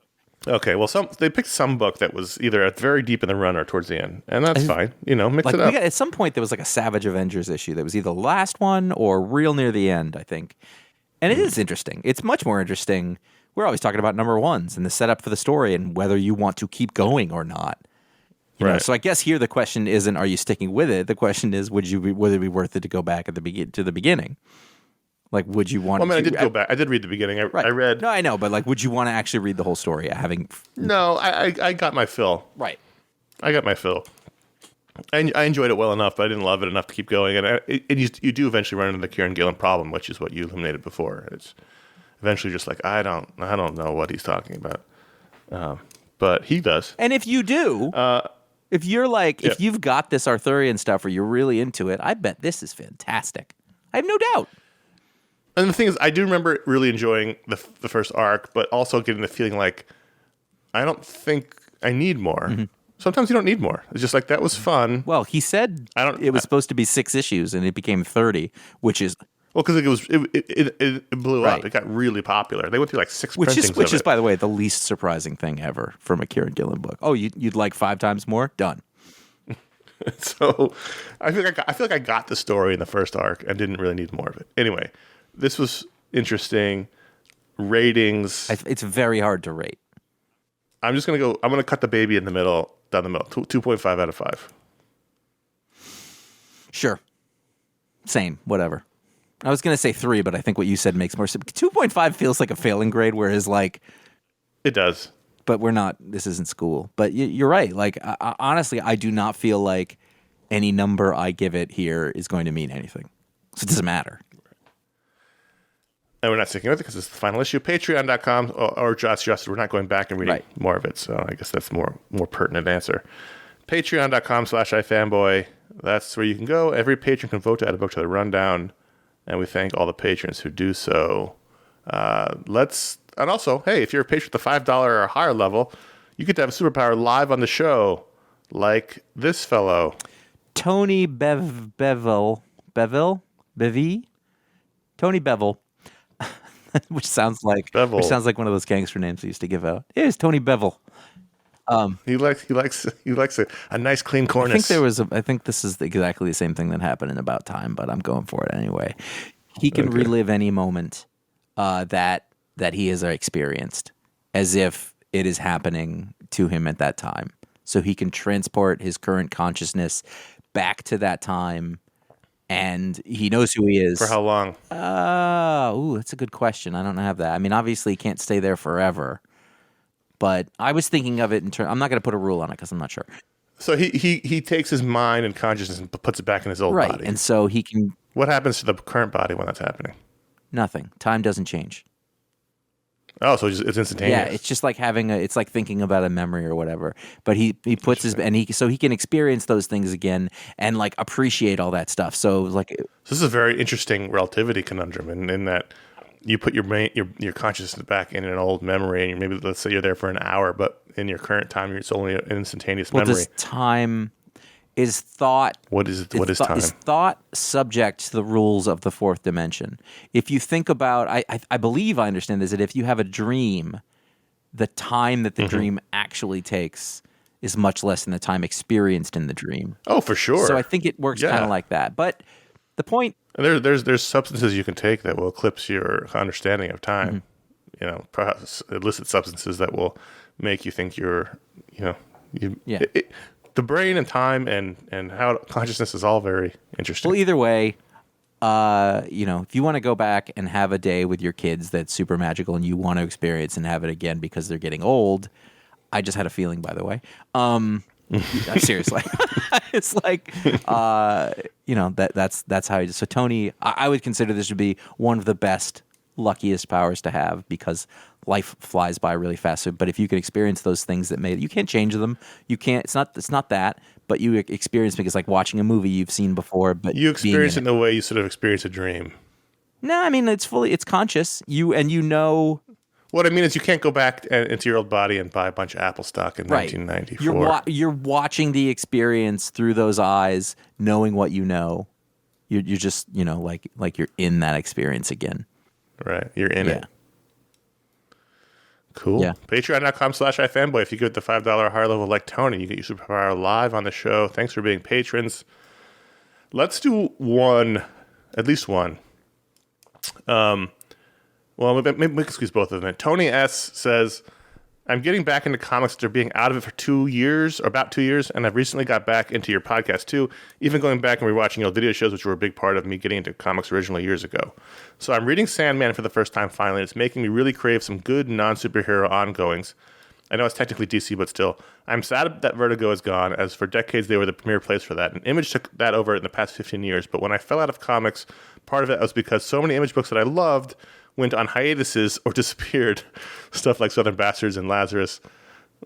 Okay, well, they picked some book that was either at very deep in the run or towards the end, and that's fine. Mix it up. At some point, there was like a Savage Avengers issue that was either the last one or real near the end, I think. And it is interesting. It's much more interesting. We're always talking about number ones and the setup for the story and whether you want to keep going or not. You know? So I guess here the question isn't, are you sticking with it? The question is, would it be worth it to go back to the beginning? Like, would you want? Well, I mean, I did go back. I did read the beginning. I read. No, I know, but like, would you want to actually read the whole story? No, I got my fill. Right. I got my fill. I enjoyed it well enough, but I didn't love it enough to keep going. And you do eventually run into the Kieran Gillen problem, which is what you eliminated before. It's eventually just like I don't know what he's talking about, but he does. And if you do, if you're like, if you've got this Arthurian stuff or you're really into it, I bet this is fantastic. I have no doubt. And the thing is, I do remember really enjoying the first arc, but also getting the feeling like I don't think I need more. Mm-hmm. Sometimes you don't need more. It's just like, that was fun. Well, he said it was supposed to be 6 issues, and it became 30, which is... Well, because it blew up. It got really popular. They went through like 6 printings of it. Which is, by the way, the least surprising thing ever from a Kieran Gillen book. Oh, you'd like 5 times more? Done. So I feel like I got the story in the first arc and didn't really need more of it. Anyway, this was interesting. Ratings. It's very hard to rate. I'm just going to I'm going to cut the baby down the middle, 2.5 out of 5. Sure. Same, whatever. I was going to say 3, but I think what you said makes more sense. 2.5 feels like a failing grade, whereas like... It does. But this isn't school. But you're right. Like, honestly, I do not feel like any number I give it here is going to mean anything. So it doesn't matter. And we're not sticking with it because it's the final issue. Patreon.com or Josh suggested we're not going back and reading more of it. So I guess that's more pertinent answer. Patreon.com/iFanboy. That's where you can go. Every patron can vote to add a book to the rundown. And we thank all the patrons who do so. And also, hey, if you're a patron at the $5 or higher level, you get to have a superpower live on the show, like this fellow. Tony Beville? Tony Beville. which sounds like one of those gangster names they used to give out. Here's Tony Beville. He likes a nice clean cornice. I think this is exactly the same thing that happened in About Time, but I'm going for it anyway. He can relive any moment that he has experienced as if it is happening to him at that time. So he can transport his current consciousness back to that time, and he knows who he is. For how long? That's a good question. I don't have that. I mean, obviously he can't stay there forever. But I was thinking of it in terms... I'm not going to put a rule on it because I'm not sure. So he takes his mind and consciousness and puts it back in his old body. Right, and so he can... What happens to the current body when that's happening? Nothing. Time doesn't change. Oh, so it's instantaneous. Yeah, it's just like it's like thinking about a memory or whatever. But he puts so he can experience those things again and like appreciate all that stuff. So like... So this is a very interesting relativity conundrum in that... You put your consciousness back in an old memory, and maybe let's say you're there for an hour, but in your current time, it's only an instantaneous memory. Does time is thought? What is time? Is thought subject to the rules of the fourth dimension? If you think about, I believe I understand this, that if you have a dream, the time that the dream actually takes is much less than the time experienced in the dream. Oh, for sure. So I think it works kind of like that, but. The point. And there's substances you can take that will eclipse your understanding of time. Mm-hmm. Perhaps illicit substances that will make you think you're, the brain and time and how consciousness is all very interesting. Well, either way, if you want to go back and have a day with your kids that's super magical and you want to experience and have it again because they're getting old, I just had a feeling, by the way. Seriously, it's like that's how. So Tony, I would consider this to be one of the best, luckiest powers to have because, life flies by really fast. So, but if you can experience those things that made it, you can't change them. You can't. It's not that. But you experience because like watching a movie you've seen before. But you experience it in the way you sort of experience a dream. No, I mean it's conscious. You know. What I mean is you can't go back into your old body and buy a bunch of Apple stock in 1994. You're watching the experience through those eyes, knowing what you know. You're just, like you're in that experience again. Right. You're in it. Cool. Yeah. Patreon.com/iFanboy. If you give it the $5 higher level like Tony, you get your superpower live on the show. Thanks for being patrons. Let's do at least one. Well, maybe we can squeeze both of them in. Tony S. says, I'm getting back into comics after being out of it for 2 years, or about 2 years, and I've recently got back into your podcast too, even going back and rewatching old video shows, which were a big part of me getting into comics originally years ago. So I'm reading Sandman for the first time finally, and it's making me really crave some good non-superhero ongoings. I know it's technically DC, but still. I'm sad that Vertigo is gone, as for decades they were the premier place for that, and Image took that over in the past 15 years, but when I fell out of comics, part of it was because so many Image books that I loved went on hiatuses or disappeared. Stuff like Southern Bastards and Lazarus,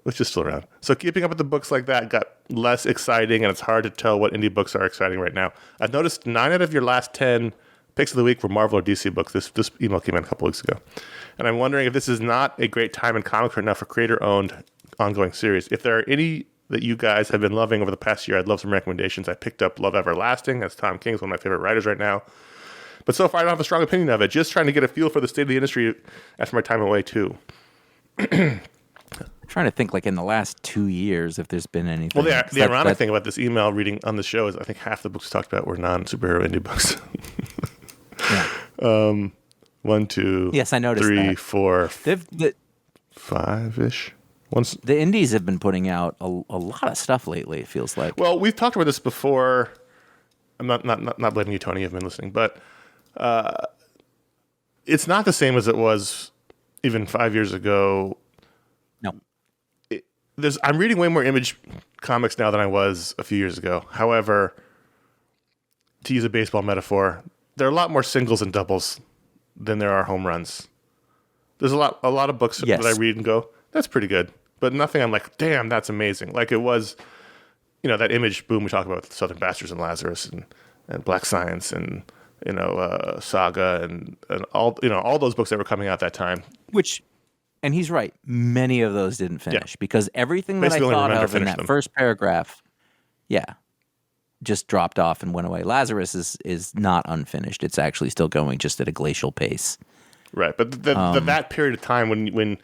which is still around. So keeping up with the books like that got less exciting, and it's hard to tell what indie books are exciting right now. I've noticed 9 out of your last 10 picks of the week were Marvel or DC books. This email came in a couple weeks ago. And I'm wondering if this is not a great time in comics right now for creator-owned ongoing series. If there are any that you guys have been loving over the past year, I'd love some recommendations. I picked up Love Everlasting. That's Tom King's one of my favorite writers right now. But so far, I don't have a strong opinion of it. Just trying to get a feel for the state of the industry after my time away, too. I'm trying to think, like, in the last 2 years, if there's been anything. Well, the ironic thing about this email reading on the show is I think half the books we talked about were non-superhero indie books. Yeah. 1, 2, yes, I noticed 3, that. 4, 5-ish. The indies have been putting out a lot of stuff lately, it feels like. Well, we've talked about this before. I'm not blaming you, Tony. You've been listening, but it's not the same as it was even 5 years ago. No. I'm reading way more Image comics now than I was a few years ago. However, to use a baseball metaphor, there are a lot more singles and doubles than there are home runs. There's a lot of books that I read and go, that's pretty good. But nothing I'm like, damn, that's amazing. Like it was, that Image boom we talk about with Southern Bastards and Lazarus and Black Science and, Saga and all those books that were coming out that time. And he's right, many of those didn't finish because everything that Basically I thought of in that them. first paragraph, just dropped off and went away. Lazarus is not unfinished. It's actually still going just at a glacial pace. Right, but that period of time when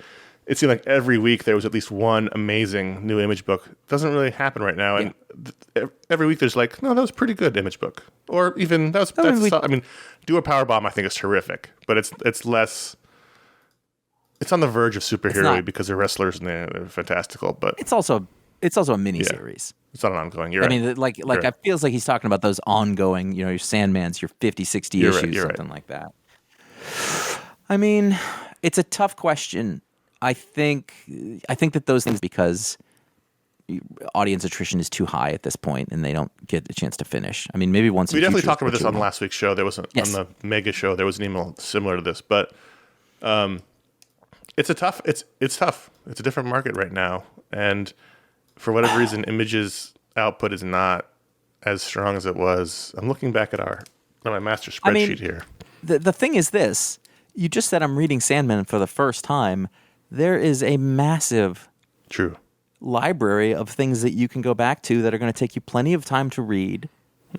it seemed like every week there was at least one amazing new Image book doesn't really happen right now. And every week there's like, no, that was a pretty good Image book, or even Do a Powerbomb I think is terrific, but it's less. It's on the verge of superhero because they're wrestlers and they're fantastical, but it's also a mini series. It's not an ongoing. You're right. I mean, like it feels like he's talking about those ongoing, your Sandman's, your 50, 60 issues, something like that. I mean, it's a tough question. I think that those things, because audience attrition is too high at this point and they don't get a chance to finish. I mean, maybe once we definitely talked about this on last week's show. There was on the Mega show. There was an email similar to this, but it's tough. It's a different market right now, and for whatever reason, Image's output is not as strong as it was. I'm looking back at my master spreadsheet here. The thing is this. You just said I'm reading Sandman for the first time. There is a massive library of things that you can go back to that are going to take you plenty of time to read.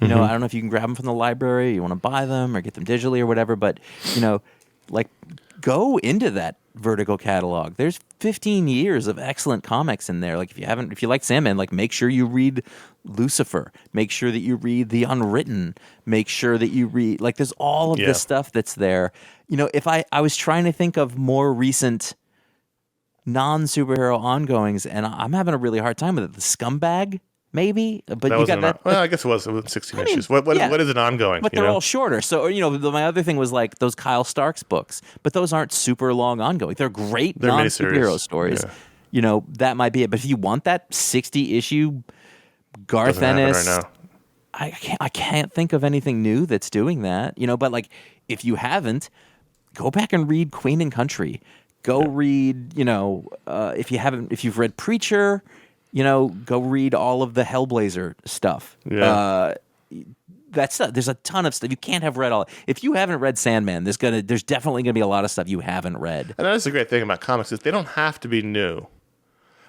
I don't know if you can grab them from the library, you want to buy them or get them digitally or whatever, but, go into that Vertigo catalog. There's 15 years of excellent comics in there. Like if you like Sandman, like make sure you read Lucifer. Make sure that you read The Unwritten. Make sure that you read, like there's all of this stuff that's there. If I was trying to think of more recent non-superhero ongoings, and I'm having a really hard time with it. The Scumbag, maybe, but that you got that. Well, I guess it was 16 issues. What is an ongoing? But they're all shorter. So my other thing was like those Kyle Starks books, but those aren't super long ongoing. They're great non-superhero stories. Yeah. That might be it. But if you want that 60 issue Garth Ennis, right now. I can't think of anything new that's doing that. But like if you haven't, go back and read Queen and Country. Go read, if you've read Preacher, go read all of the Hellblazer stuff. Yeah. There's a ton of stuff. You can't have read all. If you haven't read Sandman, there's definitely gonna be a lot of stuff you haven't read. And that's the great thing about comics is they don't have to be new.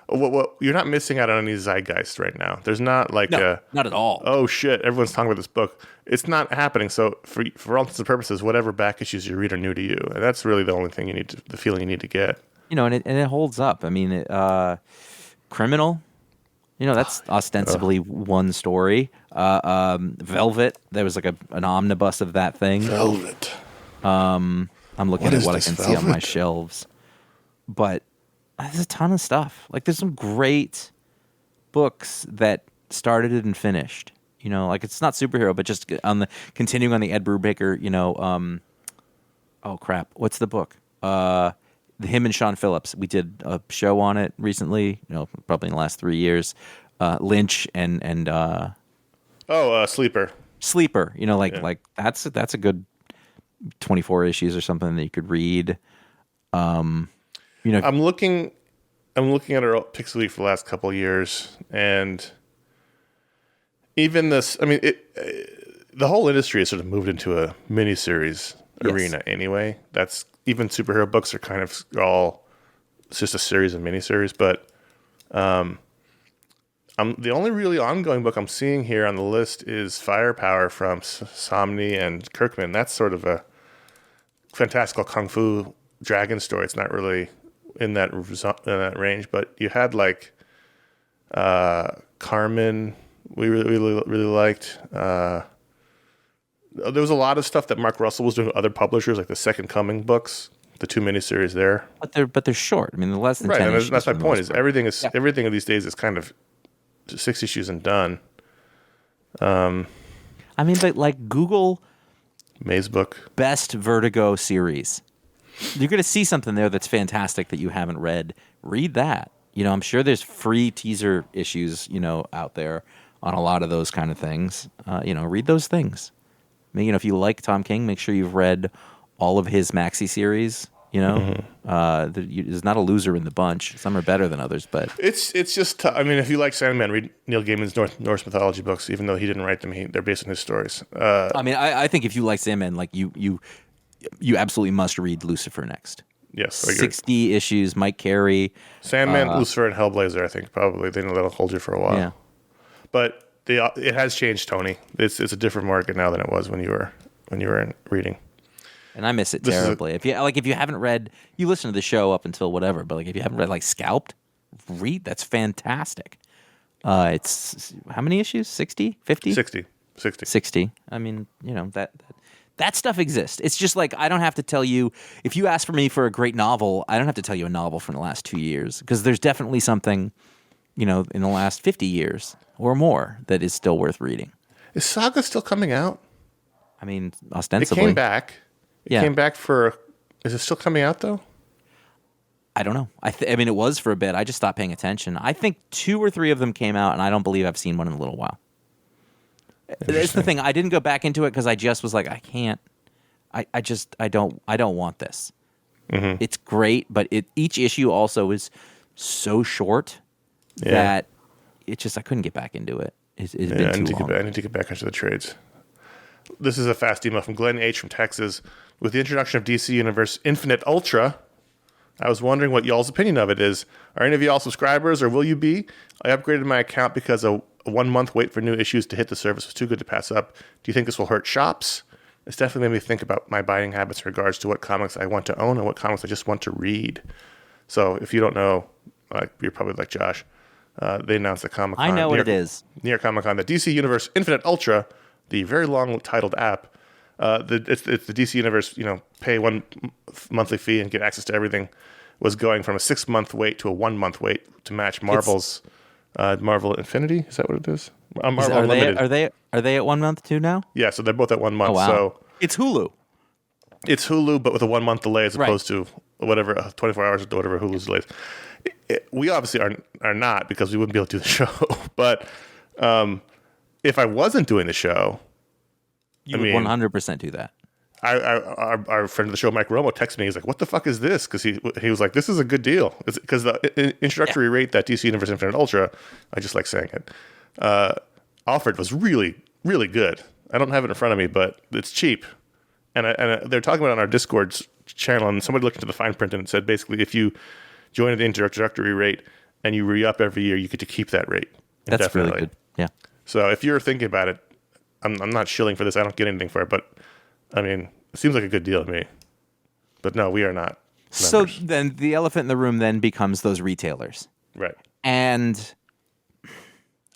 What you're not missing out on any zeitgeist right now. There's not like not at all. Oh shit! Everyone's talking about this book. It's not happening. So for all intents and purposes, whatever back issues you read are new to you, and that's really the only thing the feeling you need to get. And it holds up. I mean, Criminal. That's ostensibly one story. Velvet. There was like an omnibus of that thing. Velvet. I'm looking at what I can see on my shelves, but there's a ton of stuff. Like there's some great books that started and finished. Like it's not superhero, but just continuing on the Ed Brubaker. Oh crap! What's the book? Him and Sean Phillips. We did a show on it recently. Probably in the last 3 years. Lynch and Sleeper. Sleeper. Like that's a good 24 issues or something that you could read. I'm looking at our picks of the week for the last couple of years, and even this. I mean, the whole industry has sort of moved into a miniseries arena anyway. That's even superhero books are kind of it's just a series of miniseries. But the only really ongoing book I'm seeing here on the list is Firepower from Somni and Kirkman. That's sort of a fantastical kung fu dragon story. It's not really in that range, but you had like Carmen. We really liked. There was a lot of stuff that Mark Russell was doing with other publishers, like the Second Coming books, the 2 miniseries there. But they're short. I mean, they're less than 10 and issues. That's my point. Everything of these days is kind of 6 issues and done. I mean, but like Google Maze book best Vertigo series. You're going to see something there that's fantastic that you haven't read. Read that. I'm sure there's free teaser issues, out there on a lot of those kind of things. Read those things. I mean, if you like Tom King, make sure you've read all of his maxi series. There's not a loser in the bunch. Some are better than others, but it's just. I mean, if you like Sandman, read Neil Gaiman's Norse mythology books. Even though he didn't write them, they're based on his stories. I think if you like Sandman, like you absolutely must read Lucifer next. Yes, 60 issues. Mike Carey, Sandman, Lucifer, and Hellblazer. I think probably that'll hold you for a while. Yeah, but it has changed, Tony. It's a different market now than it was when you were reading. And I miss it terribly. If you haven't read, you listen to the show up until whatever, but like if you haven't read like Scalped, read. That's fantastic. It's how many issues? 60? 50? 60. 60. I mean, that stuff exists. It's just like I don't have to tell you if you ask for me for a great novel, I don't have to tell you a novel from the last 2 years because there's definitely something, in the last 50 years or more that is still worth reading. Is Saga still coming out? I mean, ostensibly. It came back. It came back for. Is it still coming out though? I don't know. I mean, it was for a bit. I just stopped paying attention. I think 2 or 3 of them came out, and I don't believe I've seen one in a little while. That's the thing. I didn't go back into it because I just was like, I can't. I don't want this. Mm-hmm. It's great, but each issue also is so short that it just I couldn't get back into it. It's been too long. I need to get back into the trades. This is a fast email from Glenn H. from Texas. With the introduction of DC Universe Infinite Ultra, I was wondering what y'all's opinion of it is. Are any of y'all subscribers, or will you be? I upgraded my account because a 1 month wait for new issues to hit the service was too good to pass up. Do you think this will hurt shops? It's definitely made me think about my buying habits in regards to what comics I want to own and what comics I just want to read. So if you don't know, you're probably like Josh. They announced at Comic-Con. I know what it is. New York Comic-Con, the DC Universe Infinite Ultra, the very long titled app. It's the DC Universe, pay one monthly fee and get access to everything, was going from a 6 month wait to a 1 month wait to match Marvel's Marvel Infinity. Is that what it is? Marvel Unlimited. Are they at 1 month too now? Yeah, so they're both at 1 month. Oh, wow. So it's Hulu. It's Hulu, but with a 1 month delay as opposed to whatever 24 hours or whatever Hulu's delays. We obviously are not because we wouldn't be able to do the show. But if I wasn't doing the show, you would 100% do that. our friend of the show, Mike Romo, texted me. He's like, "What the fuck is this?" Because he was like, "This is a good deal." Because the introductory rate that DC Universe Infinite Ultra, I just like saying it, offered was really, really good. I don't have it in front of me, but it's cheap. And they're talking about it on our Discord channel, and somebody looked into the fine print and it said basically if you join at the introductory rate and you re-up every year, you get to keep that rate. That's really good. Yeah. So if you're thinking about it, I'm not shilling for this. I don't get anything for it, but I mean, it seems like a good deal to me. But no, we are not members. So then the elephant in the room then becomes those retailers. Right. And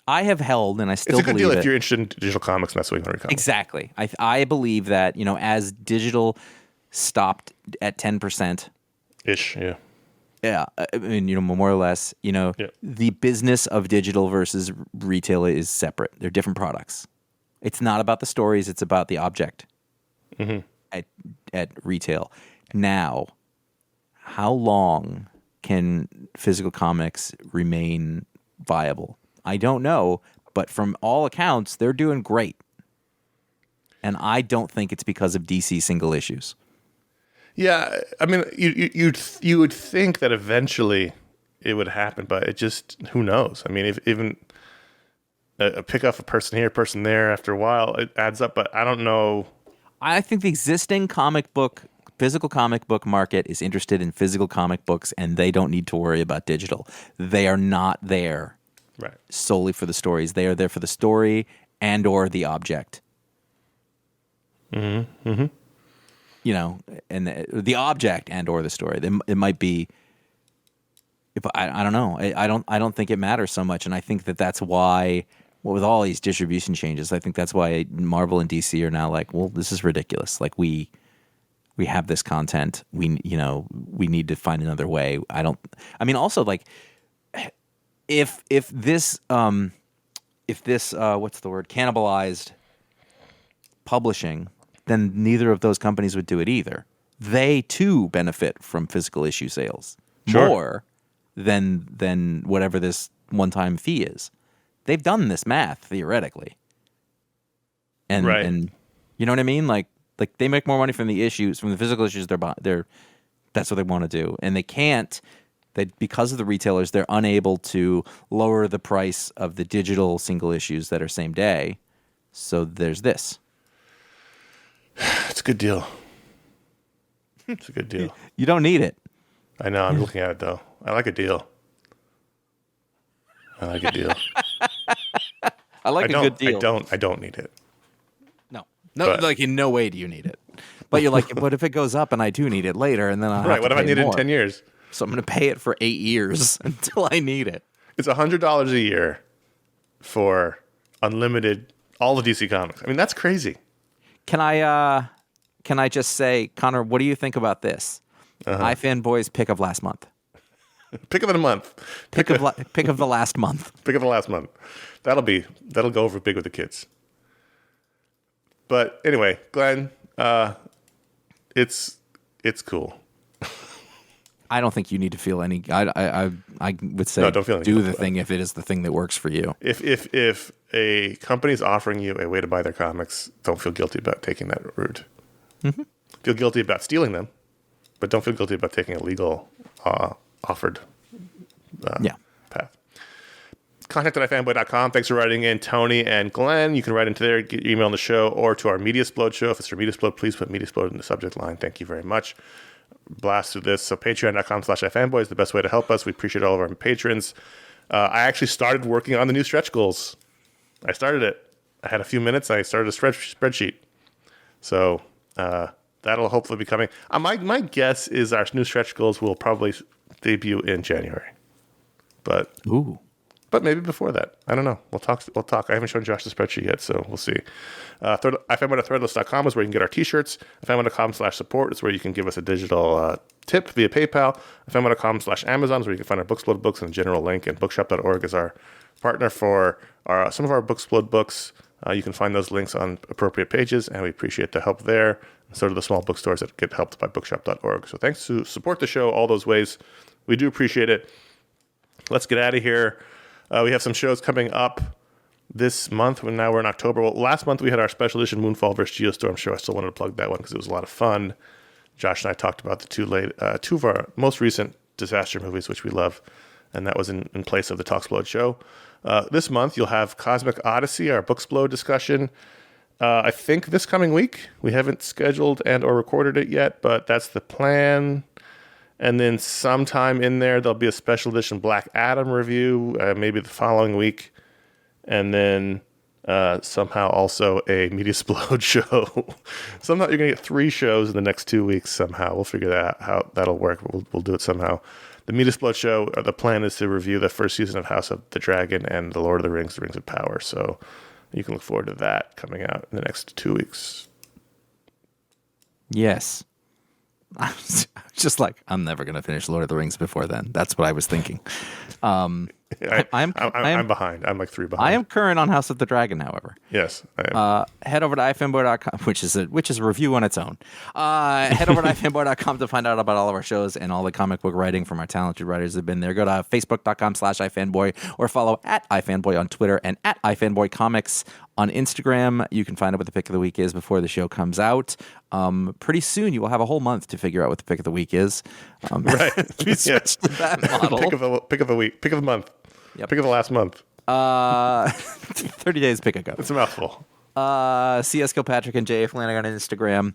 I have held, and I still believe it's a good deal if you're interested in digital comics, and that's what you want to comics. Exactly. I believe that, as digital stopped at 10%. Ish, yeah. Yeah, I mean, more or less, the business of digital versus retail is separate. They're different products. It's not about the stories. It's about the object at retail. Now, how long can physical comics remain viable? I don't know, but from all accounts, they're doing great. And I don't think it's because of DC single issues. Yeah, I mean, you would think that eventually it would happen, but it just, who knows? I mean, if even a pick off a person here, a person there, after a while, it adds up, but I don't know. I think the existing physical comic book market is interested in physical comic books, and they don't need to worry about digital. They are not there solely for the stories. They are there for the story and or the object. Mm-hmm. Mm-hmm. And the object and or the story. It might be. If I don't know. I don't think it matters so much, and I think that's why. Well, with all these distribution changes, I think that's why Marvel and DC are now like, well, this is ridiculous. Like we have this content. We need to find another way. Also like if this what's the word, cannibalized publishing, then neither of those companies would do it either. They too benefit from physical issue sales more than whatever this one-time fee is. They've done this math theoretically, and you know what I mean. Like they make more money from the issues, from the physical issues. They're that's what they want to do, and they can't. Because of the retailers, they're unable to lower the price of the digital single issues that are same day. So there's this. It's a good deal. It's a good deal. You don't need it. I know. I'm looking at it though. I like a deal. I like a good deal. I don't need it. No, like in no way do you need it. But you're like, but if it goes up and I do need it later, and then I'll have to what if I need it in 10 years? So I'm going to pay it for 8 years until I need it. It's $100 a year for unlimited all the DC comics. I mean, that's crazy. Can I just say, Connor, what do you think about this? iFanboy's pick of last month. Pick of the month. Pick of the last month. Pick of the last month. That'll go over big with the kids. But anyway, Glenn, it's cool. I don't think you need to feel any. I would say no, don't feel do the thing if it is the thing that works for you. If a company's offering you a way to buy their comics, don't feel guilty about taking that route. Mm-hmm. Feel guilty about stealing them, but don't feel guilty about taking a legal offered path. Contact at ifanboy.com. Thanks for writing in, Tony and Glenn. You can write into there, get your email on the show, or to our Media Splode show. If it's your Media Splode, please put Media Splode in the subject line. Thank you very much. Blast through this. So patreon.com/ifanboy is the best way to help us. We appreciate all of our patrons. I actually started working on the new stretch goals. I started it. I had a few minutes. I started a spreadsheet. So that'll hopefully be coming. My guess is our new stretch goals will probably debut in January. But maybe before that. I don't know. We'll talk. I haven't shown Josh the spreadsheet yet, so we'll see. iFanboy.threadless.com is where you can get our t-shirts. iFanboy.com/support is where you can give us a digital tip via PayPal. iFanboy.com/Amazon is where you can find our Booksplode books and a general link. And bookshop.org is our partner for some of our Booksplode books. You can find those links on appropriate pages, and we appreciate the help there. And so do the small bookstores that get helped by bookshop.org. So thanks to support the show all those ways. We do appreciate it. Let's get out of here. We have some shows coming up this month, when now we're in October. Well, last month we had our special edition Moonfall vs. Geostorm show. I still wanted to plug that one because it was a lot of fun. Josh and I talked about the two of our most recent disaster movies, which we love, and that was in place of the Talksplode show. This month you'll have Cosmic Odyssey, our Booksplode discussion. I think this coming week. We haven't scheduled and or recorded it yet, but that's the plan. And then sometime in there'll be a special edition Black Adam review, maybe the following week. And then somehow also a Mediasplode show. Somehow you're going to get 3 shows in the next 2 weeks somehow. We'll figure that out, how that'll work. We'll do it somehow. The Mediasplode show, the plan is to review the first season of House of the Dragon and The Lord of the Rings of Power. So you can look forward to that coming out in the next 2 weeks. Yes. I was just like, I'm never going to finish Lord of the Rings before then. That's what I was thinking. I'm behind. I'm like 3 behind. I am current on House of the Dragon, however. Yes, I am. Head over to iFanboy.com, which is a review on its own. Head over to iFanboy.com to find out about all of our shows and all the comic book writing from our talented writers that have been there. Go to facebook.com/iFanboy or follow at iFanboy on Twitter and at iFanboyComics on Instagram. You can find out what the pick of the week is before the show comes out. Pretty soon you will have a whole month to figure out what the pick of the week is. Right. We switched to that model. Pick of the week. Pick of the month. Yep. Pick of the last month. 30 days pick ago. It's a mouthful. CS Kilpatrick and J.A. Flanagan on Instagram.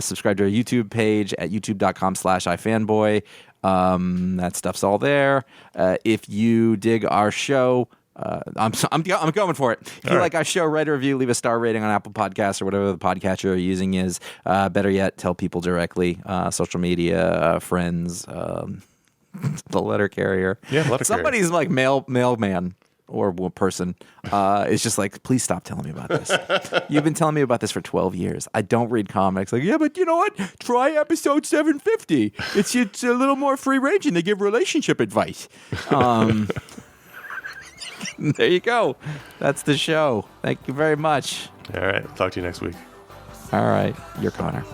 Subscribe to our YouTube page at youtube.com/iFanboy. That stuff's all there. If you dig our show, I'm going for it. If you like our show, write a review, leave a star rating on Apple Podcasts or whatever the podcatcher you're using is. Better yet, tell people directly. Social media, friends, the letter carrier. Yeah, letter Somebody's carrier. like mailman or person is just like, please stop telling me about this. You've been telling me about this for 12 years. I don't read comics. Like, yeah, but you know what? Try episode 750. It's a little more free range and they give relationship advice. There you go. That's the show. Thank you very much. All right. Talk to you next week. All right. You're Connor.